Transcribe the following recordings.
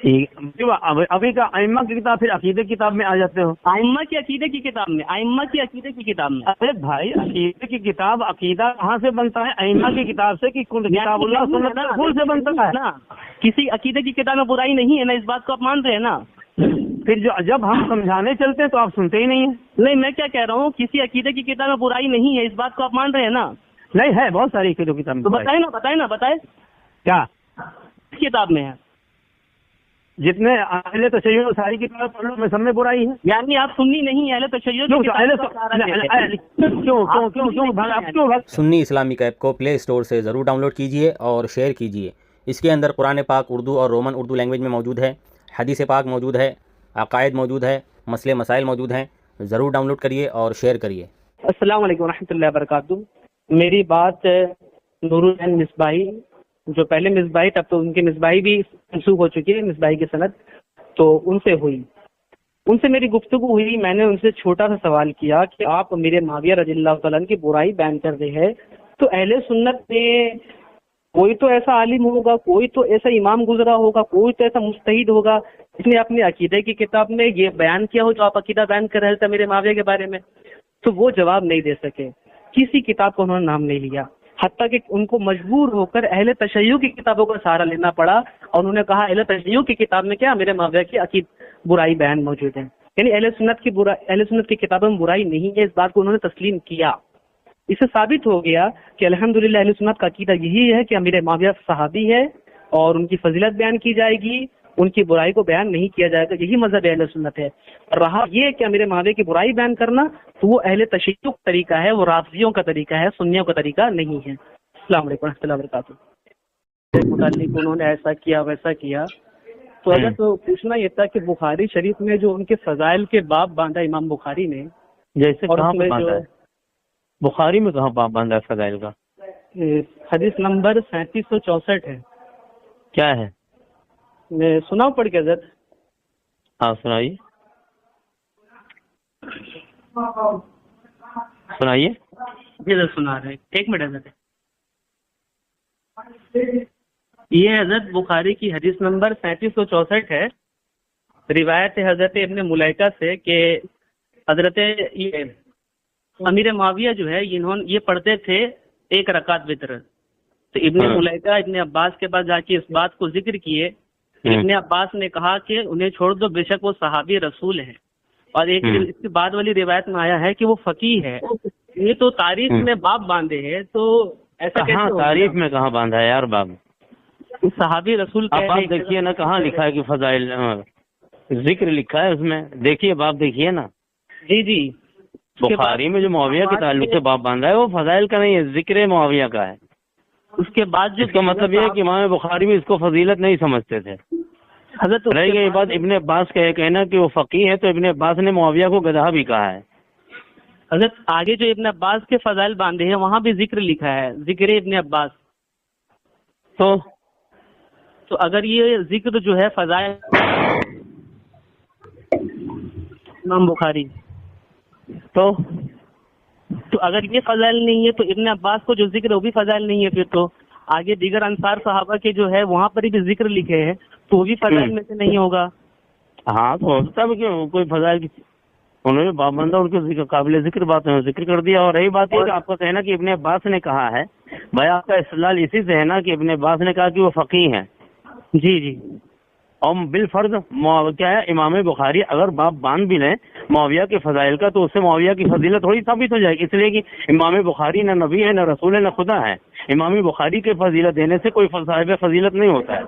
ٹھیک ابھی کا ائمہ کی کتاب پھر عقیدے کی کتاب میں آ جاتے ہو؟ ائمہ کی عقیدے کی کتاب میں، ائمہ کی عقیدے کی کتاب میں۔ ارے بھائی عقیدے کی کتاب عقیدہ کہاں سے بنتا ہے؟ ائمہ کی کتاب سے کہ کتاب اللہ سنت رسول سے بنتا ہے نا؟ کسی عقیدے کی کتاب میں برائی نہیں ہے نا، اس بات کو آپ مان رہے ہیں نا؟ پھر جب ہم سمجھانے چلتے ہیں تو آپ سنتے ہی نہیں ہیں۔ نہیں، میں کیا کہہ رہا ہوں، کسی عقیدے کی کتاب میں برائی نہیں ہے، اس بات کو آپ مان رہے ہیں نا؟ نہیں ہے، بہت ساری عقیدوں کی کتاب تو بتائیں نا کیا اس کتاب میں ہے؟ جتنے اہل تشیع ساری کتابیں پڑھ لو، میں سب میں برائی ہے۔ یعنی آپ سنی نہیں، اہل تشیع سنی اسلامک ایپ کو پلے اسٹور سے ضرور ڈاؤن لوڈ کیجئے اور شیئر کیجئے۔ اس کے اندر قرآن پاک اردو اور رومن اردو لینگویج میں موجود ہے، حدیث پاک موجود ہے، عقائد موجود ہے، مسئلے مسائل موجود ہیں۔ ضرور ڈاؤن لوڈ کریے اور شیئر کریے۔ السلام علیکم ورحمۃ اللہ وبرکاتہ۔ میری بات نور العین مصباحی، جو پہلے مصباحی تب تو ان کے مصباحی بھی منسوخ ہو چکی ہے، مصباحی کی سند، تو ان سے ہوئی، ان سے میری گفتگو ہوئی۔ میں نے ان سے چھوٹا سا سوال کیا کہ آپ میرے معاویہ رضی اللہ تعالیٰ عنہ کی برائی بیان کر رہے ہیں، تو اہل سنت میں کوئی تو ایسا عالم ہوگا، کوئی تو ایسا امام گزرا ہوگا، کوئی تو ایسا مجتہد ہوگا جس نے اپنے عقیدے کی کتاب میں یہ بیان کیا ہو جو آپ عقیدہ بیان کر رہے تھے میرے معاویہ کے بارے میں؟ تو وہ جواب نہیں دے سکے، کسی کتاب کو انہوں نے نام نہیں لیا، حتیٰ کہ ان کو مجبور ہو کر اہل تشیع کی کتابوں کا سہارا لینا پڑا، اور انہوں نے کہا اہل تشیع کی کتاب میں کیا میرے معاویہ کی برائی بیان موجود ہے، یعنی اہل سنت کی کتابوں میں برائی نہیں ہے، اس بات کو انہوں نے تسلیم کیا۔ اس سے ثابت ہو گیا کہ الحمدللہ اہل سنت کا عقیدہ یہی ہے کہ امیر معاویہ صحابی ہے اور ان کی فضیلت بیان کی جائے گی، ان کی برائی کو بیان نہیں کیا جائے گا، یہی مذہب اہل سنت ہے۔ رہا یہ کہ امیر معاویہ کی برائی بیان کرنا، تو وہ اہل تشیع کا طریقہ ہے، وہ رافضیوں کا طریقہ ہے، سنیوں کا طریقہ نہیں ہے۔ السلام علیکم ورحمۃ اللہ وبرکاتہ۔ متعلق انہوں نے ایسا کیا ویسا کیا، تو اگر تو پوچھنا یہ تھا کہ بخاری شریف میں جو ان کے فضائل کے باب باندھا امام بخاری نے، جیسے اور کہاں اس میں پہ باندھا ہے؟ بخاری میں کہاں باب باندھا ہے فضائل کا؟ حدیث نمبر 3764 ہے۔ کیا ہے؟ میں سناؤں پڑھ کے حضرت؟ ہاں سنائیے سنائیے۔ جی حضرت سنا رہے ہیں، ایک منٹ حضرت۔ یہ حضرت بخاری کی حدیث نمبر 3764 ہے، روایت حضرت ابن ملیکہ سے کہ حضرت یہ امیر معاویہ جو ہے یہ پڑھتے تھے 1 رکعت وتر، تو ابن ملیکہ ابن عباس کے پاس جا کے اس بات کو ذکر کیے، ابن عباس نے کہا کہ انہیں چھوڑ دو، بے شک وہ صحابی رسول ہیں، اور ایک اس کے بعد والی روایت میں آیا ہے کہ وہ فقیہ ہے۔ یہ تو تاریخ میں باب باندھے ہیں، تو ایسا کہاں تاریخ میں کہاں باندھا ہے یار باب؟ صحابی رسول آپ دیکھیے نا کہاں لکھا ہے کہ فضائل ذکر لکھا ہے، اس میں دیکھیے باب دیکھیے نا۔ جی جی، بخاری میں جو معاویہ کے تعلق سے باب باندھا ہے وہ فضائل کا نہیں ہے، ذکر معاویہ کا ہے۔ اس کے بعد اس کا مطلب یہ ہے کہ امام بخاری بھی اس کو فضیلت نہیں سمجھتے تھے۔ حضرت رہ گئی بات ابن عباس کا یہ کہنا کہ وہ فقیہ ہے، تو ابن عباس نے معاویہ کو گدھا بھی کہا ہے۔ حضرت آگے جو ابن عباس کے فضائل باندھے ہیں وہاں بھی ذکر لکھا ہے، ذکر ابن عباس۔ تو اگر یہ ذکر جو ہے فضائل امام بخاری، تو اگر یہ فضائل نہیں ہے تو ابن عباس کو جو ذکر ہے وہ بھی فضائل نہیں ہے، پھر تو آگے دیگر انصار صحابہ کے جو ہے وہاں پر بھی ذکر لکھے ہیں، تو وہ بھی فضائل میں سے نہیں ہوگا۔ ہاں تو ہوتا ہے کہ کوئی فضائل کی انہوں نے باب باندھا، ان کے قابل ذکر بات ہے ذکر کر دیا۔ اور رہی بات یہ کہ آپ کا کہنا کہ ابن عباس نے کہا ہے، بھائی آپ کا استدلال اسی سے ہے نا کہ ابن عباس نے کہا کہ وہ فقیہ ہیں۔ جی جی، اور بالفرض کیا ہے، امام بخاری اگر باب باندھ بھی لیں معاویہ کے فضائل کا، تو اس سے معاویہ کی فضیلت تھوڑی ثابت ہو جائے گی، اس لیے کہ امام بخاری نہ نبی ہے، نہ رسول ہے، نہ خدا ہے۔ امام بخاری کے فضیلت دینے سے کوئی صاحب فضیلت نہیں ہوتا ہے۔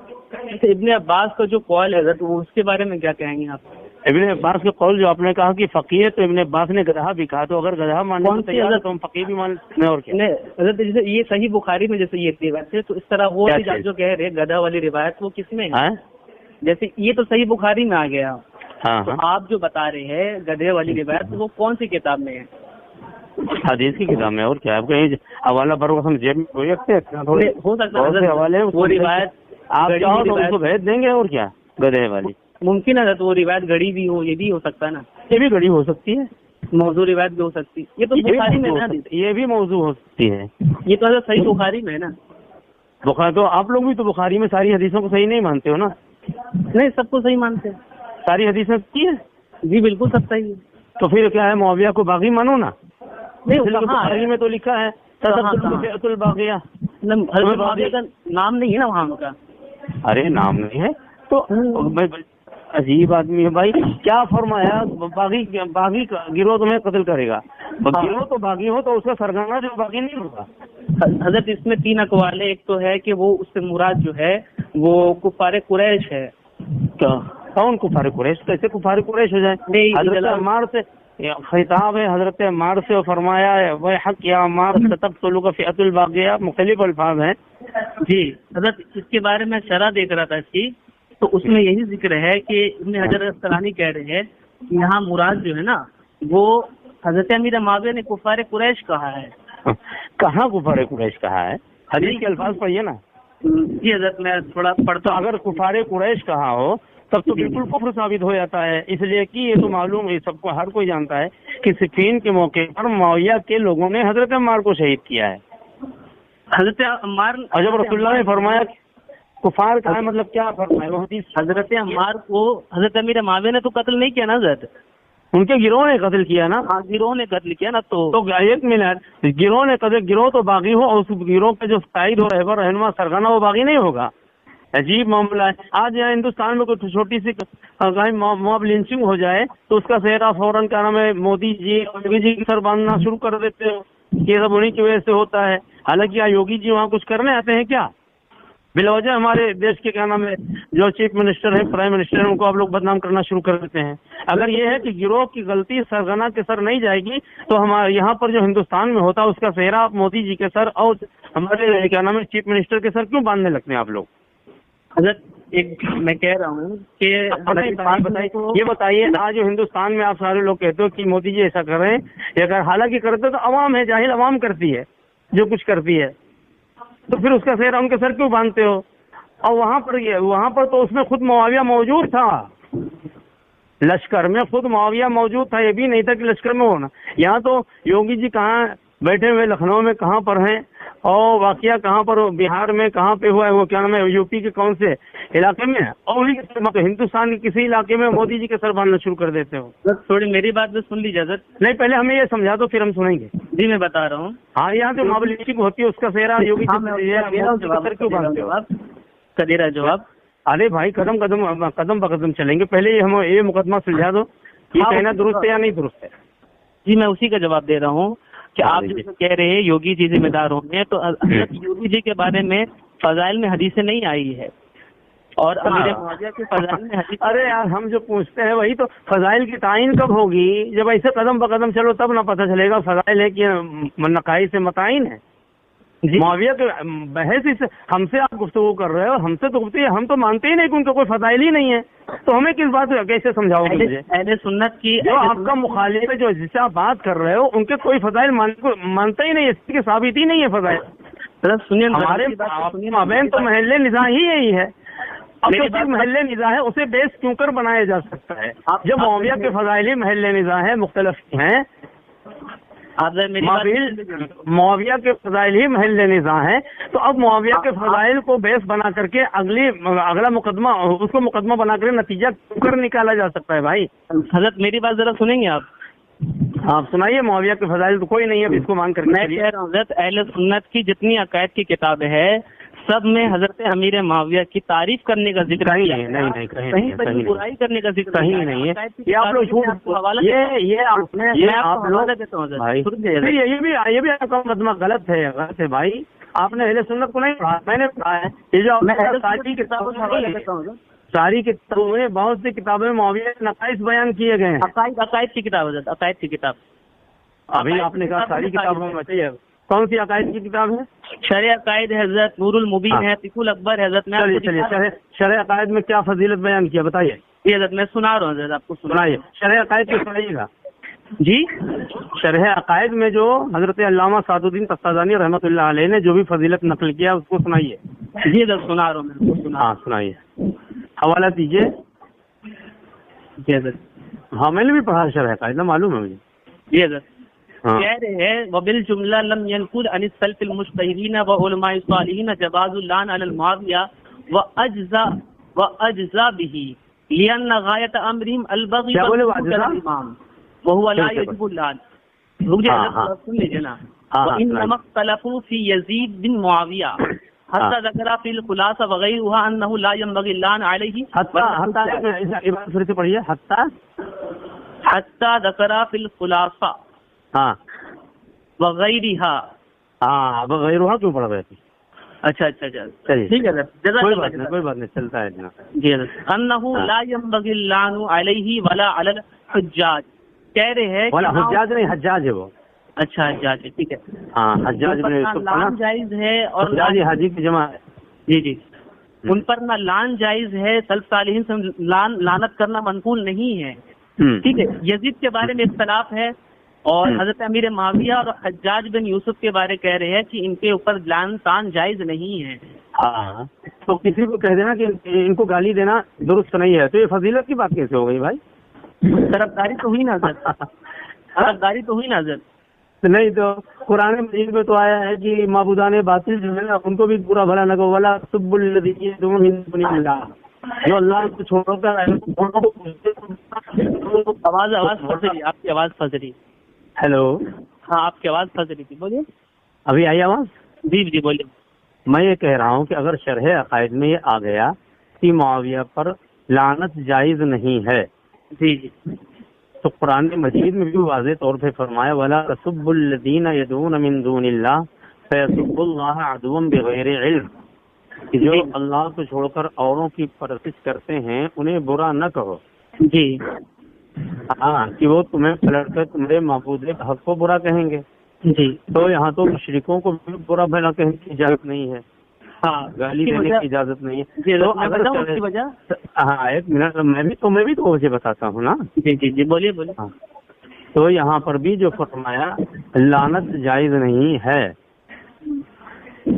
ابن عباس کا جو قول ہے حضرت، اس کے بارے میں کیا کہیں گے آپ؟ ابن عباس کے قول جو آپ نے کہا کہ فقیہ ہے، تو ابن عباس نے گدھا بھی کہا، تو اگر گدھا ماننے کو تیار ہے تو ہم فقیہ بھی مانتے ہیں۔ اور کیا حضرت جیسے یہ صحیح بخاری میں جیسے یہ روایت ہے، تو اس طرح وہ جو کہہ رہے گدھا والی روایت وہ کس میں ہے؟ جیسے یہ تو صحیح بخاری میں آ گیا، تو آپ جو بتا رہے ہیں گدھے والی روایت وہ کون سی کتاب میں ہے؟ حدیث کی کتاب میں۔ اور کیا آپ کہیں حوالہ پر ہم جیب میں کوئی رکھتے ہیں؟ ہو سکتا ہے حوالے وہ روایت آپ چاہو تو اس کو بھیج دیں گے۔ اور کیا گدھے والی ممکن ہے تو وہ روایت گڑی بھی ہو، یہ بھی ہو سکتا ہے نا، یہ بھی گڑی ہو سکتی ہے، موضوع روایت بھی ہو سکتی ہے، یہ تو بخاری میں ہے نا، یہ بھی موضوع ہو سکتی ہے، یہ تو حضرت صحیح بخاری میں ہے نا۔ بخاری تو آپ لوگ بھی تو بخاری میں ساری حدیثوں کو صحیح نہیں مانتے ہو نا؟ نہیں، سب کو صحیح مانتے ہیں. ساری حدیثیں کی ہے؟ جی بالکل سب صحیح ہے. تو پھر کیا ہے، معاویہ کو باغی مانو نا. نہیں، بخاری میں تو لکھا ہے فئۃ الباغیہ. معاویہ کا نام نہیں ہے نا وہاں کا. ارے نام نہیں ہے تو عجیب آدمی ہے بھائی. کیا فرمایا؟ باغی کا گروہ تمہیں قتل کرے گا. گروہ تو باغی ہو تو اس کا سرگنا جو باغی نہیں ہوگا. حضرت اس میں 3 اقوال ہے. ایک تو ہے کہ وہ اس سے مراد جو ہے وہ کفار قریش ہے. کون کفار قریش؟ کیسے کفار قریش ہو جائے؟ حضرت عمار سے خطاب ہے، حضرت عمار سے فرمایا ہے وہ حق یا عمار ستقتلک فئۃ الباغیہ. مختلف الفاظ ہیں. جی حضرت اس کے بارے میں شرح دیکھ رہا تھا اس کی، تو اس میں یہی ذکر ہے کہ ابن حجر اسقلانی کہہ رہے ہیں کہ یہاں مراد جو ہے نا وہ حضرت امیر معاویہ نے کفار قریش کہا ہے. کہاں کفار قریش کہا ہے؟ حدیث کے الفاظ پڑھیے نا. جی حضرت میں تھوڑا پڑھتا ہوں. اگر کفار قریش کہا ہو تب تو بالکل کفر ثابت ہو جاتا ہے. اس لیے کہ یہ تو معلوم ہے، سب کو ہر کوئی جانتا ہے کہ صفین کے موقع پر معاویہ کے لوگوں نے حضرت عمار کو شہید کیا ہے. حضرت عمار اور جب رسول اللہ نے فرمایا کفار کا مطلب کیا فرمایا وہ حدیث؟ حضرت عمار کو حضرت امیر معاویہ نے تو قتل نہیں کیا نا حضرت، ان کے گروہ نے قتل کیا نا. ہاں گروہ نے قتل کیا نا. تو ایک منٹ، گروہ نے قتل، گروہ تو باغی ہو اور اس گروہ کے جو قائد ہو رہبر رہنما سرگنا وہ باغی نہیں ہوگا. عجیب معاملہ ہے. آج یہاں ہندوستان میں کوئی چھوٹی سی موب لنچنگ ہو جائے تو اس کا صحرا فوراً کیا نام ہے یوگی جی کی سر باندھنا شروع کر دیتے ہو. یہ سب انہیں کی وجہ سے ہوتا ہے. حالانکہ کیا یوگی جی وہاں کچھ کرنے آتے ہیں کیا؟ بلا ہمارے دیش کے کیا نام ہے جو چیف منسٹر ہے، پرائم منسٹر ہے، ان کو آپ لوگ بدنام کرنا شروع کر دیتے ہیں. اگر یہ ہے کہ گروہ کی غلطی سرگنا کے سر نہیں جائے گی تو ہمارے یہاں پر جو ہندوستان میں ہوتا ہے اس کا صحرا مودی جی کے سر اور ہمارے کیا نام ہے چیف منسٹر کے سر کیوں باندھنے لگتے ہیں آپ لوگ؟ حضرت ایک میں کہہ رہا ہوں کہ یہ بتائیے آج جو ہندوستان میں آپ سارے لوگ کہتے ہو کہ مودی جی ایسا کر رہے ہیں، اگر حالانکہ کرتے تو عوام ہے، جاہل عوام کرتی ہے جو کچھ کرتی ہے، تو پھر اس کا صحرا ان کے سر کیوں باندھتے ہو؟ اور وہاں پر تو اس میں خود معاویہ موجود تھا، لشکر میں خود معاویہ موجود تھا. یہ بھی نہیں تھا کہ لشکر میں ہونا. یہاں تو یوگی جی کہاں بیٹھے ہوئے لکھنؤ میں کہاں پر ہیں، اور واقعہ کہاں پر بہار میں کہاں پہ ہوا ہے، وہ کیا نام ہے یو پی کے کون سے علاقے میں، اور ہندوستان کے کسی علاقے میں مودی جی کے سر باندھنا شروع کر دیتے ہو. تھوڑی میری بات بھی سن لیجیے حضرت. نہیں پہلے ہمیں یہ سمجھا دو پھر ہم سنیں گے. جی میں بتا رہا ہوں. ہاں یہاں جو مابلنگ ہوتی ہے اس کا صحرا یوگی سر کیوں باندھتے ہو؟ کا دے رہا جواب. ارے بھائی قدم بقدم چلیں گے. پہلے ہم یہ مقدمہ سلجھا دو یہ کہنا درست ہے یا نہیں درست ہے. جی میں اسی کا جواب دے رہا ہوں کہ آپ جو کہہ رہے ہیں یوگی جی ذمہ دار ہوں گے، تو یوگی جی کے بارے میں فضائل میں حدیثیں نہیں آئی ہے، اور امیر معاویہ کے فضائل میں حدیث. ارے یار ہم جو پوچھتے ہیں وہی تو، فضائل کی تعین کب ہوگی؟ جب ایسے قدم بقدم چلو تب نہ پتہ چلے گا فضائل ہے کہ نقائص سے متعین ہے. معاویہ کے بحث ہم سے آپ گفتگو کر رہے ہو، ہم سے تو گفتگو، ہم تو مانتے ہی نہیں کہ ان کا کوئی فضائل ہی نہیں ہے، تو ہمیں کس بات کیسے سمجھاؤ گے مجھے؟ اہل سنت کی جو آپ کا مخالف ہے، جو جس سے آپ بات کر رہے ہو ان کے کوئی فضائل مانتا ہی نہیں، اس کی ثابت ہی نہیں ہے فضائل. سنیے ہمارے مابین تو محل نزاع ہی یہی ہے. اب جو محل نزاع ہے اسے بیس کیوں کر بنایا جا سکتا ہے جب معاویہ کے فضائل محل نزاع ہے، مختلف ہیں. معاویہ کے فضائل ہی محل نزاع ہیں، تو اب معاویہ کے فضائل کو بیس بنا کر کے اگلا مقدمہ، اس کو مقدمہ بنا کر نتیجہ کیوں کر نکالا جا سکتا ہے بھائی؟ حضرت میری بات ذرا سنیں گے آپ سنائیے. معاویہ کے فضائل تو کوئی نہیں ہے اس کو مان کر. میں کہہ رہا ہوں حضرت اہل سنت کی جتنی عقائد کی کتابیں ہے سب میں حضرت امیر معاویہ کی تعریف کرنے کا ذکر کہیں نہیں، کہیں پر برائی کرنے کا ذکر کہیں نہیں ہے. یہ آپ لوگ یہ بھی آپ کا مقدمہ غلط ہے بھائی. آپ نے اہل سنت کو نہیں پڑھا، میں نے پڑھا ہے. یہ جو ساری کتابوں میں بہت سی کتابوں میں معاویہ کے نقائص بیان کیے گئے ہیں. عقائد کی کتاب حضرت، عقائد کی کتاب. ابھی آپ نے کہا ساری کتابوں میں بتائیے کون سی عقائد کی کتاب ہے؟ شرح عقائد حضرت، نور المبین ہے، فقہ الاکبر حضرت. چلیے شرح عقائد میں کیا فضیلت بیان کیا بتائیے. یہ حضرت میں سنا رہا ہوں حضرت، آپ کو سنائیے. شرح عقائد کی سنائیے گا. جی شرح عقائد میں جو حضرت علامہ سعد الدین تفتازانی رحمۃ اللہ علیہ نے جو بھی فضیلت نقل کیا اس کو سنائیے. جی حضرت سنا رہا ہوں. ہاں سنائیے، حوالہ دیجیے. جی حضرت. ہاں میں نے بھی پڑھا شرح عقائد، معلوم ہے مجھے. جی حضرت. کہہ رہے ہیں وبالجملہ لم ينقل عن السلف المجتہدین وعلماء الصالحین جواز اللعن علی المعصیہ واجزا به لأن غایت امرهم البغی والامام وهو لا يجب اللعن. رک جائے سن لیجیے نا. وانما اختلفوا في يزيد بن معاویہ حتى ذکر في الخلاصہ وغیرها انه لا ينبغي اللعن علیہ عبارت پھر سے پڑھیے. حتى ذکر في الخلاصہ وغیرها وغیرها کیوں پڑھ رہے تھے؟ اچھا ٹھیک ہے کوئی بات نہیں چلتا ہے جناب. جی انه لا ينبغي اللعن علیہ ولا علی الحجاج. کہہ رہے ہیں ولا حجاج نہیں حجاج ہے وہ. اچھا حجاج ہے ٹھیک ہے. حجاج لعن جائز ہے اور حاجی کی جمع ہے. جی ان پر نہ لعن جائز ہے. سلف صالحین سے لعنت کرنا منقول نہیں ہے. ٹھیک ہے. یزید کے بارے میں اختلاف ہے اور حضرت امیر معاویہ اور حجاج بن یوسف کے بارے کہہ رہے ہیں کہ ان کے اوپر لعن تان جائز نہیں ہے. تو کسی کو کہہ دینا کہ ان کو گالی دینا درست نہیں ہے تو یہ فضیلت کی بات کیسے ہو گئی بھائی؟ طرفداری تو ہوئی نا حضرت. طرفداری تو ہوئی نا حضرت. نہیں تو قرآن مجید میں تو آیا ہے کہ معبودان باطل جو ہے نا ان کو بھی برا بھلا نہ کہو ولا سب الذین یدعون من دون اللہ. جو اللہ کو چھوڑ کر آواز پھنس رہی. آپ کی آواز پھنس رہی. ہیلو. ہاں آپ کی آواز پھنس رہی تھی. بولیے. ابھی آئی آواز؟ جی بولیے. میں یہ کہہ رہا ہوں کہ اگر شرح عقائد میں یہ آ گیا کہ معاویہ پر لعنت جائز نہیں ہے جی تو قرآن مجید میں بھی واضح طور پہ فرمایا ولا تسبوا الذین یدعون من دون اللہ فیسبوا اللہ عدوا بغیر علم. کہ جو اللہ کو چھوڑ کر اوروں کی پرستش کرتے ہیں انہیں برا نہ کہو. جی کہ وہ تمہیں پلٹ کر تمہارے معبود حق کو برا کہیں گے. جی تو یہاں تو مشرکوں کو بھی برا بھلا کہنے کی اجازت نہیں ہے. گالی دینے کی اجازت نہیں ہے. تو اگر ایک منٹ میں بھی تو وجہ بتاتا ہوں نا. جی بولیے. تو یہاں پر بھی جو فرمایا لعنت جائز نہیں ہے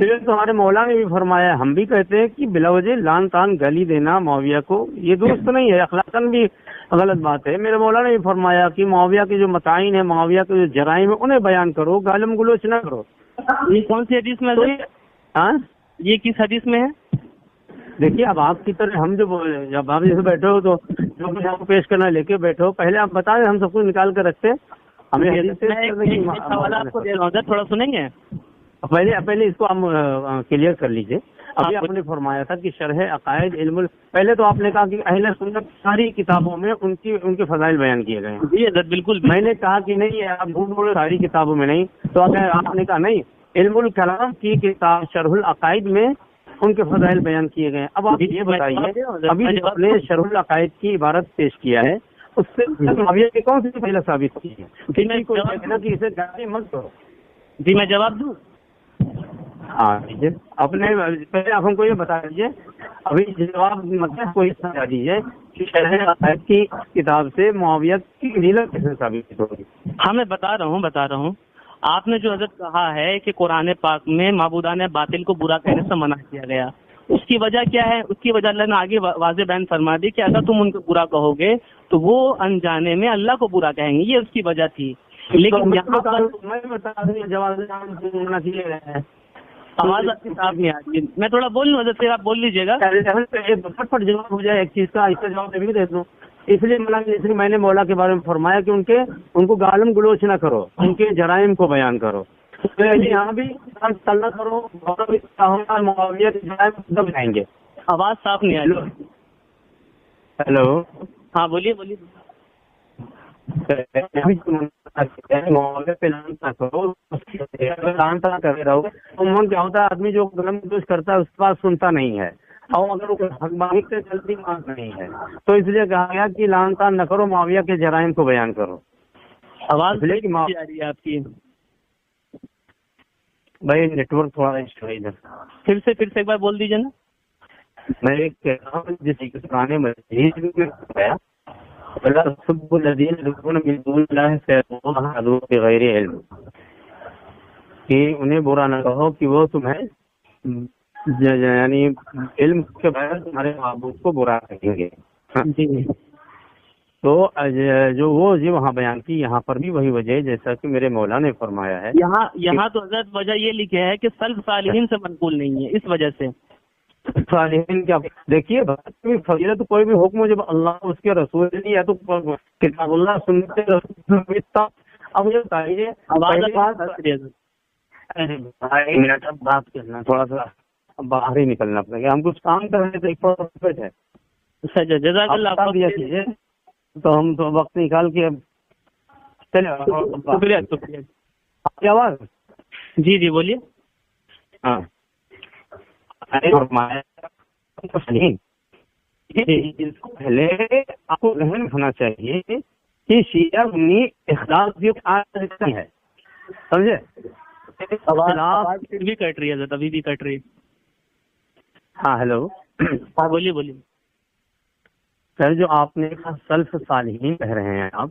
تمہارے مولا نے بھی فرمایا. ہم بھی کہتے ہیں کہ بلا وجہ لان تان گالی دینا معاویہ کو یہ درست نہیں ہے, اخلاقاً بھی غلط بات ہے. میرے مولا نے بھی فرمایا کہ معاویہ کے جو متعین ہیں, معاویہ کے جو جرائم ہیں انہیں بیان کرو, گالم گلوچ نہ کرو. یہ کون سی حدیث میں ہے؟ یہ کس حدیث میں ہے؟ دیکھیے اب آپ کی طرح ہم جب آپ جیسے بیٹھے ہو تو جو کچھ آپ کو پیش کرنا لے کے بیٹھے ہو, پہلے آپ بتا دیں, ہم سب کچھ نکال کر رکھتے. ہمیں آپ کو تھوڑا سنیں گے. پہلے اس کو ہم کلیئر کر لیجئے. ابھی آپ نے فرمایا تھا کہ شرح عقائد علم پہلے تو آپ نے کہا کہ اہل سنت ساری کتابوں میں ان کے فضائل بیان کیے گئے ہیں. جی بالکل. میں نے کہا کہ نہیں آپ جھوٹ بولے, ساری کتابوں میں نہیں. تو آپ نے کہا نہیں, علم الکلام کی کتاب شرح العقائد میں ان کے فضائل بیان کیے گئے. اب آپ یہ بتائیے, ابھی جو آپ نے شرح العقائد کی عبارت پیش کیا ہے اس سے معاویہ کے کون سی پہلا ثابت کی ہے کہ اسے گالی مت کرو. جی میں جواب دوں. ہاں اپنے پہلے آپ ہم کو یہ بتا دیجیے, ابھی جواب مطلب کوئی سمجھا دیجیے کہ شرح عقائد کی کتاب سے معاویہ کی فضیلت کیسے ثابت ہوگی. ہاں میں بتا رہا ہوں. آپ نے جو حضرت کہا ہے کہ قرآن پاک میں معبودان باطل کو برا کہنے سے منع کیا گیا, اس کی وجہ کیا ہے؟ اس کی وجہ اللہ نے آگے واضح بیان فرما دی کہ اگر تم ان کو برا کہو گے تو وہ انجانے میں اللہ کو برا کہیں گے. یہ اس کی وجہ تھی. لیکن آواز آپ کی صاف نہیں آتی. میں تھوڑا بول لوں حضرت, پھر آپ بول لیجیے گا. فٹ جواب ہو جائے ایک چیز کا, اس کا جواب بھی دے دوں. اس لیے میں نے مولا کے بارے میں فرمایا کہ ان کو گالم گلوچ نہ کرو, ان کے جرائم کو بیان کرو. یہاں بھی صلاح کرو, معاویہ کے جرائم سب جائیں گے. آواز صاف نہیں آ رہی. ہیلو. ہاں بولیے. معاویہ پہ لان کر رہو تو کیا ہوتا ہے, آدمی جو گالم گلوچ کرتا ہے اس کے بعد سنتا نہیں ہے, اور اگر وہ حق مانگ سے جلدی مانگ نہیں ہے تو اس لیے کہا گیا کہ لعن طعن نہ کرو, معاویہ کے جرائم کو بیان کرو. آواز آ رہی ہے آپ کی بھائی, نیٹ ورک تھوڑا ایشو ہے ادھر. پھر سے ایک بار بول دیجیے نا. میں ایک کہہ رہا ہوں جس کے پرانے مجید میں گیا سب الذین یدعون من دون اللہ فیسبوا اللہ عدوا بغیر علم, کہ انہیں برا نہ کہو کہ وہ تمہیں یعنی علم کے بغیر تمہارے معبود کو برا کہیں گے. جی تو جو وہ جی وہاں بیان کی، یہاں پر بھی وہی وجہ ہے جیسا کہ میرے مولا نے فرمایا ہے. یہاں تو حضرت وجہ یہ لکھا ہے کہ سلف صالحین سے منقول نہیں ہے، اس وجہ سے. صالحین کیا دیکھیے فضیلت کوئی بھی حکم جب اللہ اس کے رسول نہیں ہے تو کتاب اللہ سنت رسول. اب مجھے بتائیے منٹ اب بات کرنا، تھوڑا سا باہر ہی نکلنا پڑے گا، ہم کچھ کام کر رہے تھے. جزاک اللہ دیا کیجیے تو ہم تو وقت نکال کے چلے. شکریہ. آواز جی جی بولیے. ہاں پہلے آپ کو ذہن رکھنا چاہیے کہ شیعہ سنی اختلاف ہے، سمجھے؟ بھی کٹ رہی ہے، ابھی بھی کٹ رہی ہے. ہاں ہیلو. ہاں بولیے بولیے. سر جو آپ نے کہا سلف صالحین کہہ رہے ہیں آپ،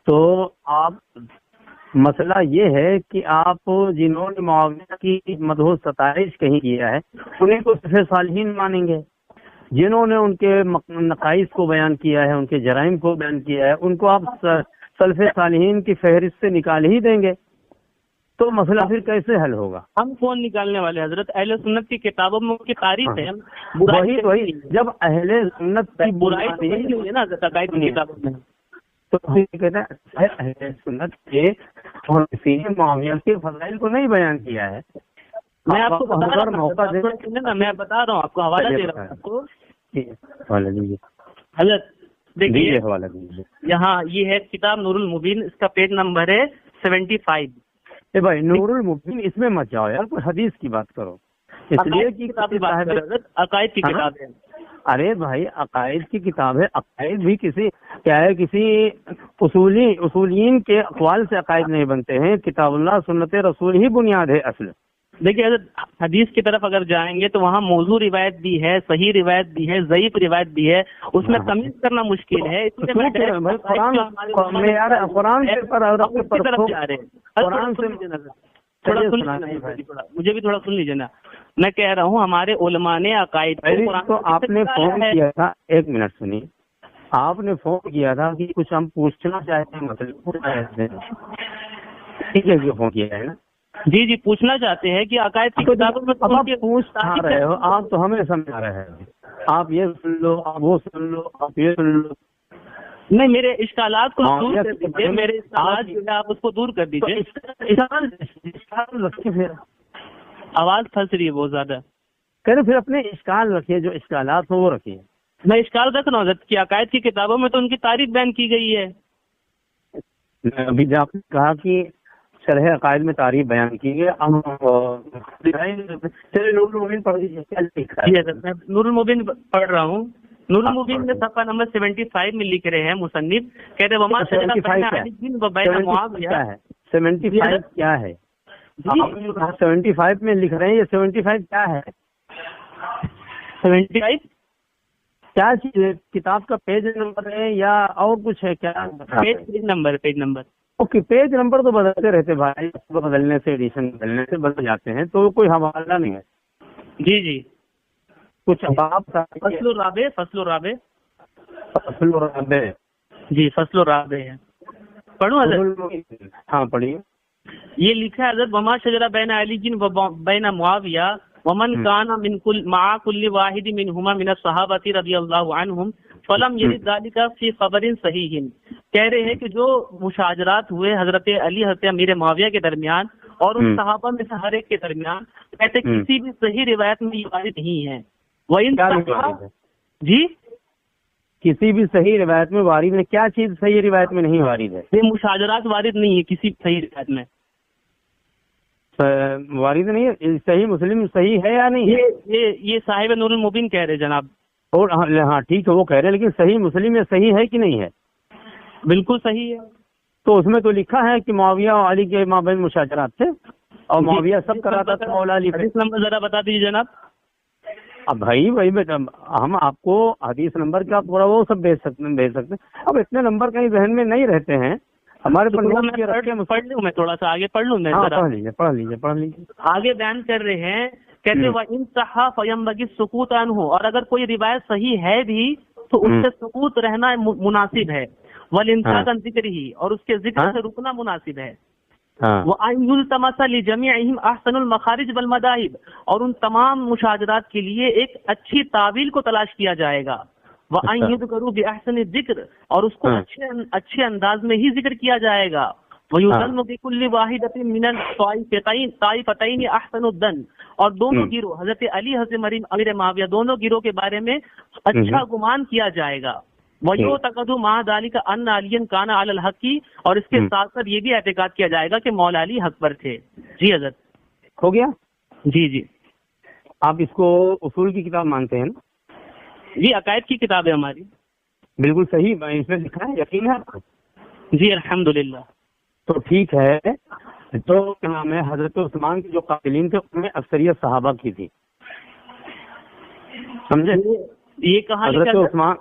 تو آپ مسئلہ یہ ہے کہ آپ جنہوں نے معاویہ کی مدح و ستائش کہیں کیا ہے انہیں کو سلف صالحین مانیں گے، جنہوں نے ان کے نقائص کو بیان کیا ہے، ان کے جرائم کو بیان کیا ہے، ان کو آپ سلف صالحین کی فہرست سے نکال ہی دیں گے. تو مسئلہ پھر کیسے حل ہوگا؟ ہم کون نکالنے والے حضرت؟ اہل سنت کی کتابوں میں ان کی تعریف ہے. وہی جب اہل سنت کی برائی ہے نا عقائد کی کتابوں میں، تو کہتے ہیں اہل سنت کے معاویہ کے فضائل کو نہیں بیان کیا ہے. میں آپ کو موقع دے نا، میں بتا رہا ہوں آپ کو، حوالہ دے رہا ہوں آپ کو. حوالہ دیجیے حضرت دیکھیے حوالہ دیجیے. یہاں یہ ہے کتاب نور المبین، اس کا پیج نمبر ہے 75. بھائی نور المبین اس میں مت جاؤ یار، کوئی حدیث کی بات کرو، اس لیے کہ عقائد کی کتاب ہے. ارے بھائی عقائد کی کتاب ہے، عقائد بھی کسی کیا ہے، کسی اصولین کے اقوال سے عقائد نہیں بنتے ہیں، کتاب اللہ سنت رسول ہی بنیاد ہے اصل. دیکھیے حدیث کی طرف اگر جائیں گے تو وہاں موضوع روایت بھی ہے، صحیح روایت بھی ہے، ضعیف روایت بھی ہے، اس میں تمیز کرنا مشکل ہے. مجھے بھی تھوڑا سن لیجیے نا، میں کہہ رہا ہوں ہمارے علماء نے عقائد تو آپ نے فون کیا تھا، ایک منٹ سنیے، آپ نے فون کیا تھا کہ کچھ ہم پوچھنا چاہتے ہیں، مطلب ٹھیک ہے فون کیا ہے نا؟ جی جی پوچھنا چاہتے ہیں کہ عقائد کی کتابوں میں پوچھ رہے ہو آپ، تو ہمیں سمجھا رہے ہیں آپ یہ سن لو، آپ وہ سن لو، آپ یہ سن لو. نہیں میرے اشکالات کو دور کر دیجیے، میرے اشکالات جو ہے آپ اس کو دور کر دیجیے. پھر آواز پھنس رہی ہے بہت زیادہ. کہہ رہے پھر اپنے اشکال رکھیے، جو اشکالات ہوں وہ رکھیے. میں اشکال رکھ رہا ہوں کہ عقائد کی کتابوں میں تو ان کی تعریف بیان کی گئی ہے. ابھی جو آپ نے کہا کہ شرح عقائد میں تعریف بیان کی ہے، نور المبین پڑھ لیجیے. میں نور المبین پڑھ رہا ہوں. نور المبین میں صفحہ نمبر 75 میں لکھ رہے ہیں مصنف، کہتے ہیں وما شجر بین معاویہ. 75 کیا ہے؟ 75 میں لکھ رہے ہیں، یہ 75 کیا ہے؟ 75 کیا چیز ہے؟ کتاب کا پیج نمبر ہے یا اور کچھ ہے کیا؟ Page number. Okay page number تو بدلتے رہتے بھائی، بدلنے سے ایڈیشن بدلنے سے بدل جاتے ہیں، تو کوئی حوالہ نہیں ہے. جی جی کچھ فصل الرابع جی فصل الرابع ہے. پڑھوں حضرت؟ ہاں پڑھیے. یہ لکھا ہے حضرت وما شجر بین علی و بین معاویہ ومن کان من کل مع کل واحد منہما من الصحابہ رضی اللہ عنہم فلم یرد ذلک فی خبر صحیح. کہہ رہے ہیں کہ جو مشاجرات ہوئے حضرت علی حضرت امیر معاویہ کے درمیان اور ان صحابہ میں سے ہر ایک کے درمیان، کہتے کسی بھی صحیح روایت میں یہ وارد نہیں ہے. جی کسی بھی صحیح روایت میں وارد ہے؟ کیا چیز صحیح روایت میں نہیں وارد ہے؟ یہ مشاجرات وارد نہیں ہے کسی صحیح روایت میں، وارد نہیں ہے. صحیح مسلم صحیح ہے یا نہیں؟ یہ صاحب نور المبین کہہ رہے جناب. اور ہاں ٹھیک ہے وہ کہہ رہے ہیں، لیکن صحیح مسلم یہ صحیح ہے کہ نہیں ہے؟ بالکل صحیح ہے. تو اس میں تو لکھا ہے کہ معاویہ اور علی کے مابین مشاجرات تھے، اور معاویہ سب کراتا تھا مولا علی. حدیث نمبر ذرا بتا دیجیے جناب. اب بھائی ہم آپ کو حدیث نمبر کیا پورا وہ سب بھیج سکتے ہیں. اب اتنے نمبر کہیں ذہن میں نہیں رہتے ہیں ہمارے. پڑھ لوں میں تھوڑا سا آگے پڑھ لوں میں. پڑھ لیجیے. آگے بیان کر رہے ہیں، کہتے وَإِن صَحَّ فَيَنبَغِي السُّكُوتُ عَنْهُ، اور اگر کوئی روایت صحیح ہے بھی تو اس سے سکوت رہنا مناسب ہے، والامساک عن ذکرہ، اور اس کے ذکر سے رکنا مناسب ہے، وَأَن يُلْتَمَسَ لِجَمِيعِهِمْ أَحْسَنُ الْمَخَارِجِ وَالْمَذَاهِبِ، اور ان تمام مشاجرات کے لیے ایک اچھی تعویل کو تلاش کیا جائے گا، وَأَن يُذْكَرُوا بِأَحْسَنِ الذِّكْرِ، اور اس کو اچھے انداز میں ہی ذکر کیا جائے گا، وَيُظَنُّ بِكُلِّ وَاحِدَةٍ مِنَ الطَّائِفَتَيْنِ أَحْسَنُ الظَّنِّ، اور دونوں گروہ حضرت علی حضرت امیر معاویہ دونوں گروہ کے بارے میں اچھا گمان کیا جائے گا، وَيُعْتَقَدُ مَعَ ذَلِكَ أَنَّ عَلِيًّا كَانَ عَلَى الْحَقِّ، اور اس کے ساتھ ساتھ یہ بھی اعتقاد کیا جائے گا کہ مولا علی حق پر تھے۔ جی حضرت ہو گیا؟ جی آپ اس کو اصول کی کتاب مانتے ہیں نا؟ جی عقائد کی کتاب ہے ہماری۔ بالکل صحیح، اس میں لکھا ہے، یقین ہے آپ کو؟ جی الحمدللہ۔ تو ٹھیک ہے، تو کیا نام ہے، حضرت عثمان کے جو قاتلین تھے ان میں اکثریت صحابہ کی تھی، سمجھے؟ یہ کہاں حضرت عثمان،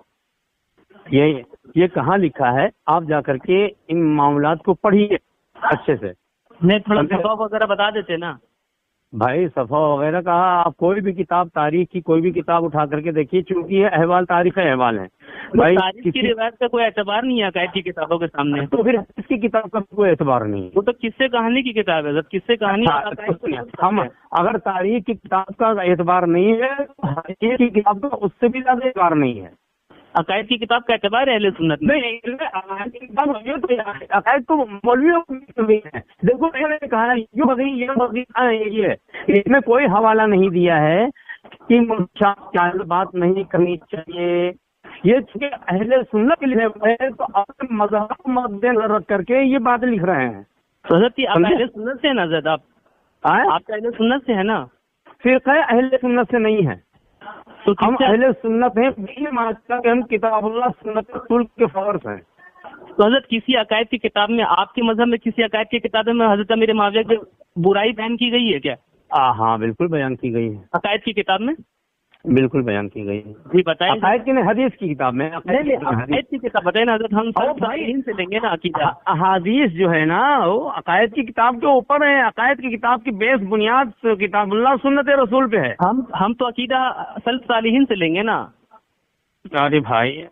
یہ کہاں لکھا ہے؟ آپ جا کر کے ان معاملات کو پڑھیے اچھے سے۔ نہیں تھوڑا صفحہ وغیرہ بتا دیتے نا بھائی، صفحہ وغیرہ کا آپ کوئی بھی کتاب، تاریخ کی کوئی بھی کتاب اٹھا کر کے دیکھیے، چونکہ یہ احوال تاریخ احوال ہیں بھائی، تاریخ کی روایت کا کوئی اعتبار نہیں ہے عقائد کی کتابوں کے سامنے، تو پھر اس کی کتاب کا کوئی اعتبار نہیں۔ وہ تو قصے کہانی کی کتاب ہے حضرت، قصے کہانی۔ ہم اگر تاریخ کی کتاب کا اعتبار نہیں ہے تو حدیث کی کتاب کا اس سے بھی زیادہ اعتبار نہیں ہے۔ عقائد کی کتاب کا اعتبار ہے اہل سنت میں؟ عقائد تو مولویوں کی ہے، دیکھو میں نے کہا یہ اس میں کوئی حوالہ نہیں دیا ہے کہ بات نہیں کرنی چاہیے، یہ چونکہ اہل سنت کے لیے تو اپنے مذہب کو مد نظر رکھ کر کے یہ بات لکھ رہے ہیں۔ حضرت اہل سنت سے نا زد، آپ اہل سنت سے ہے نا؟ فرقہ اہل سنت سے نہیں ہے، تو ہم اہل سنت ہیں، کہ ہم کتاب اللہ سنت رسول کے فورس ہیں۔ تو حضرت کسی عقائد کی کتاب میں، آپ کے مذہب میں کسی عقائد کی کتاب میں حضرت امیر معاویہ کی برائی بیان کی گئی ہے کیا؟ ہاں بالکل بیان کی گئی ہے، عقائد کی کتاب میں بالکل بیان کی گئی ہے۔ جی بتائیں، عقائد کی نہیں، حدیث کی کتاب میں، عقائد کی کتاب بتائیں نا حضرت، ہم سے لیں گے نا عقیدہ۔ احادیث جو ہے نا وہ عقائد کی کتاب کے اوپر ہے، عقائد کی کتاب کی بیس بنیاد کتاب اللہ سنت رسول پہ ہے۔ ہم تو عقیدہ سلف صالحین سے لیں گے نا۔ ارے بھائی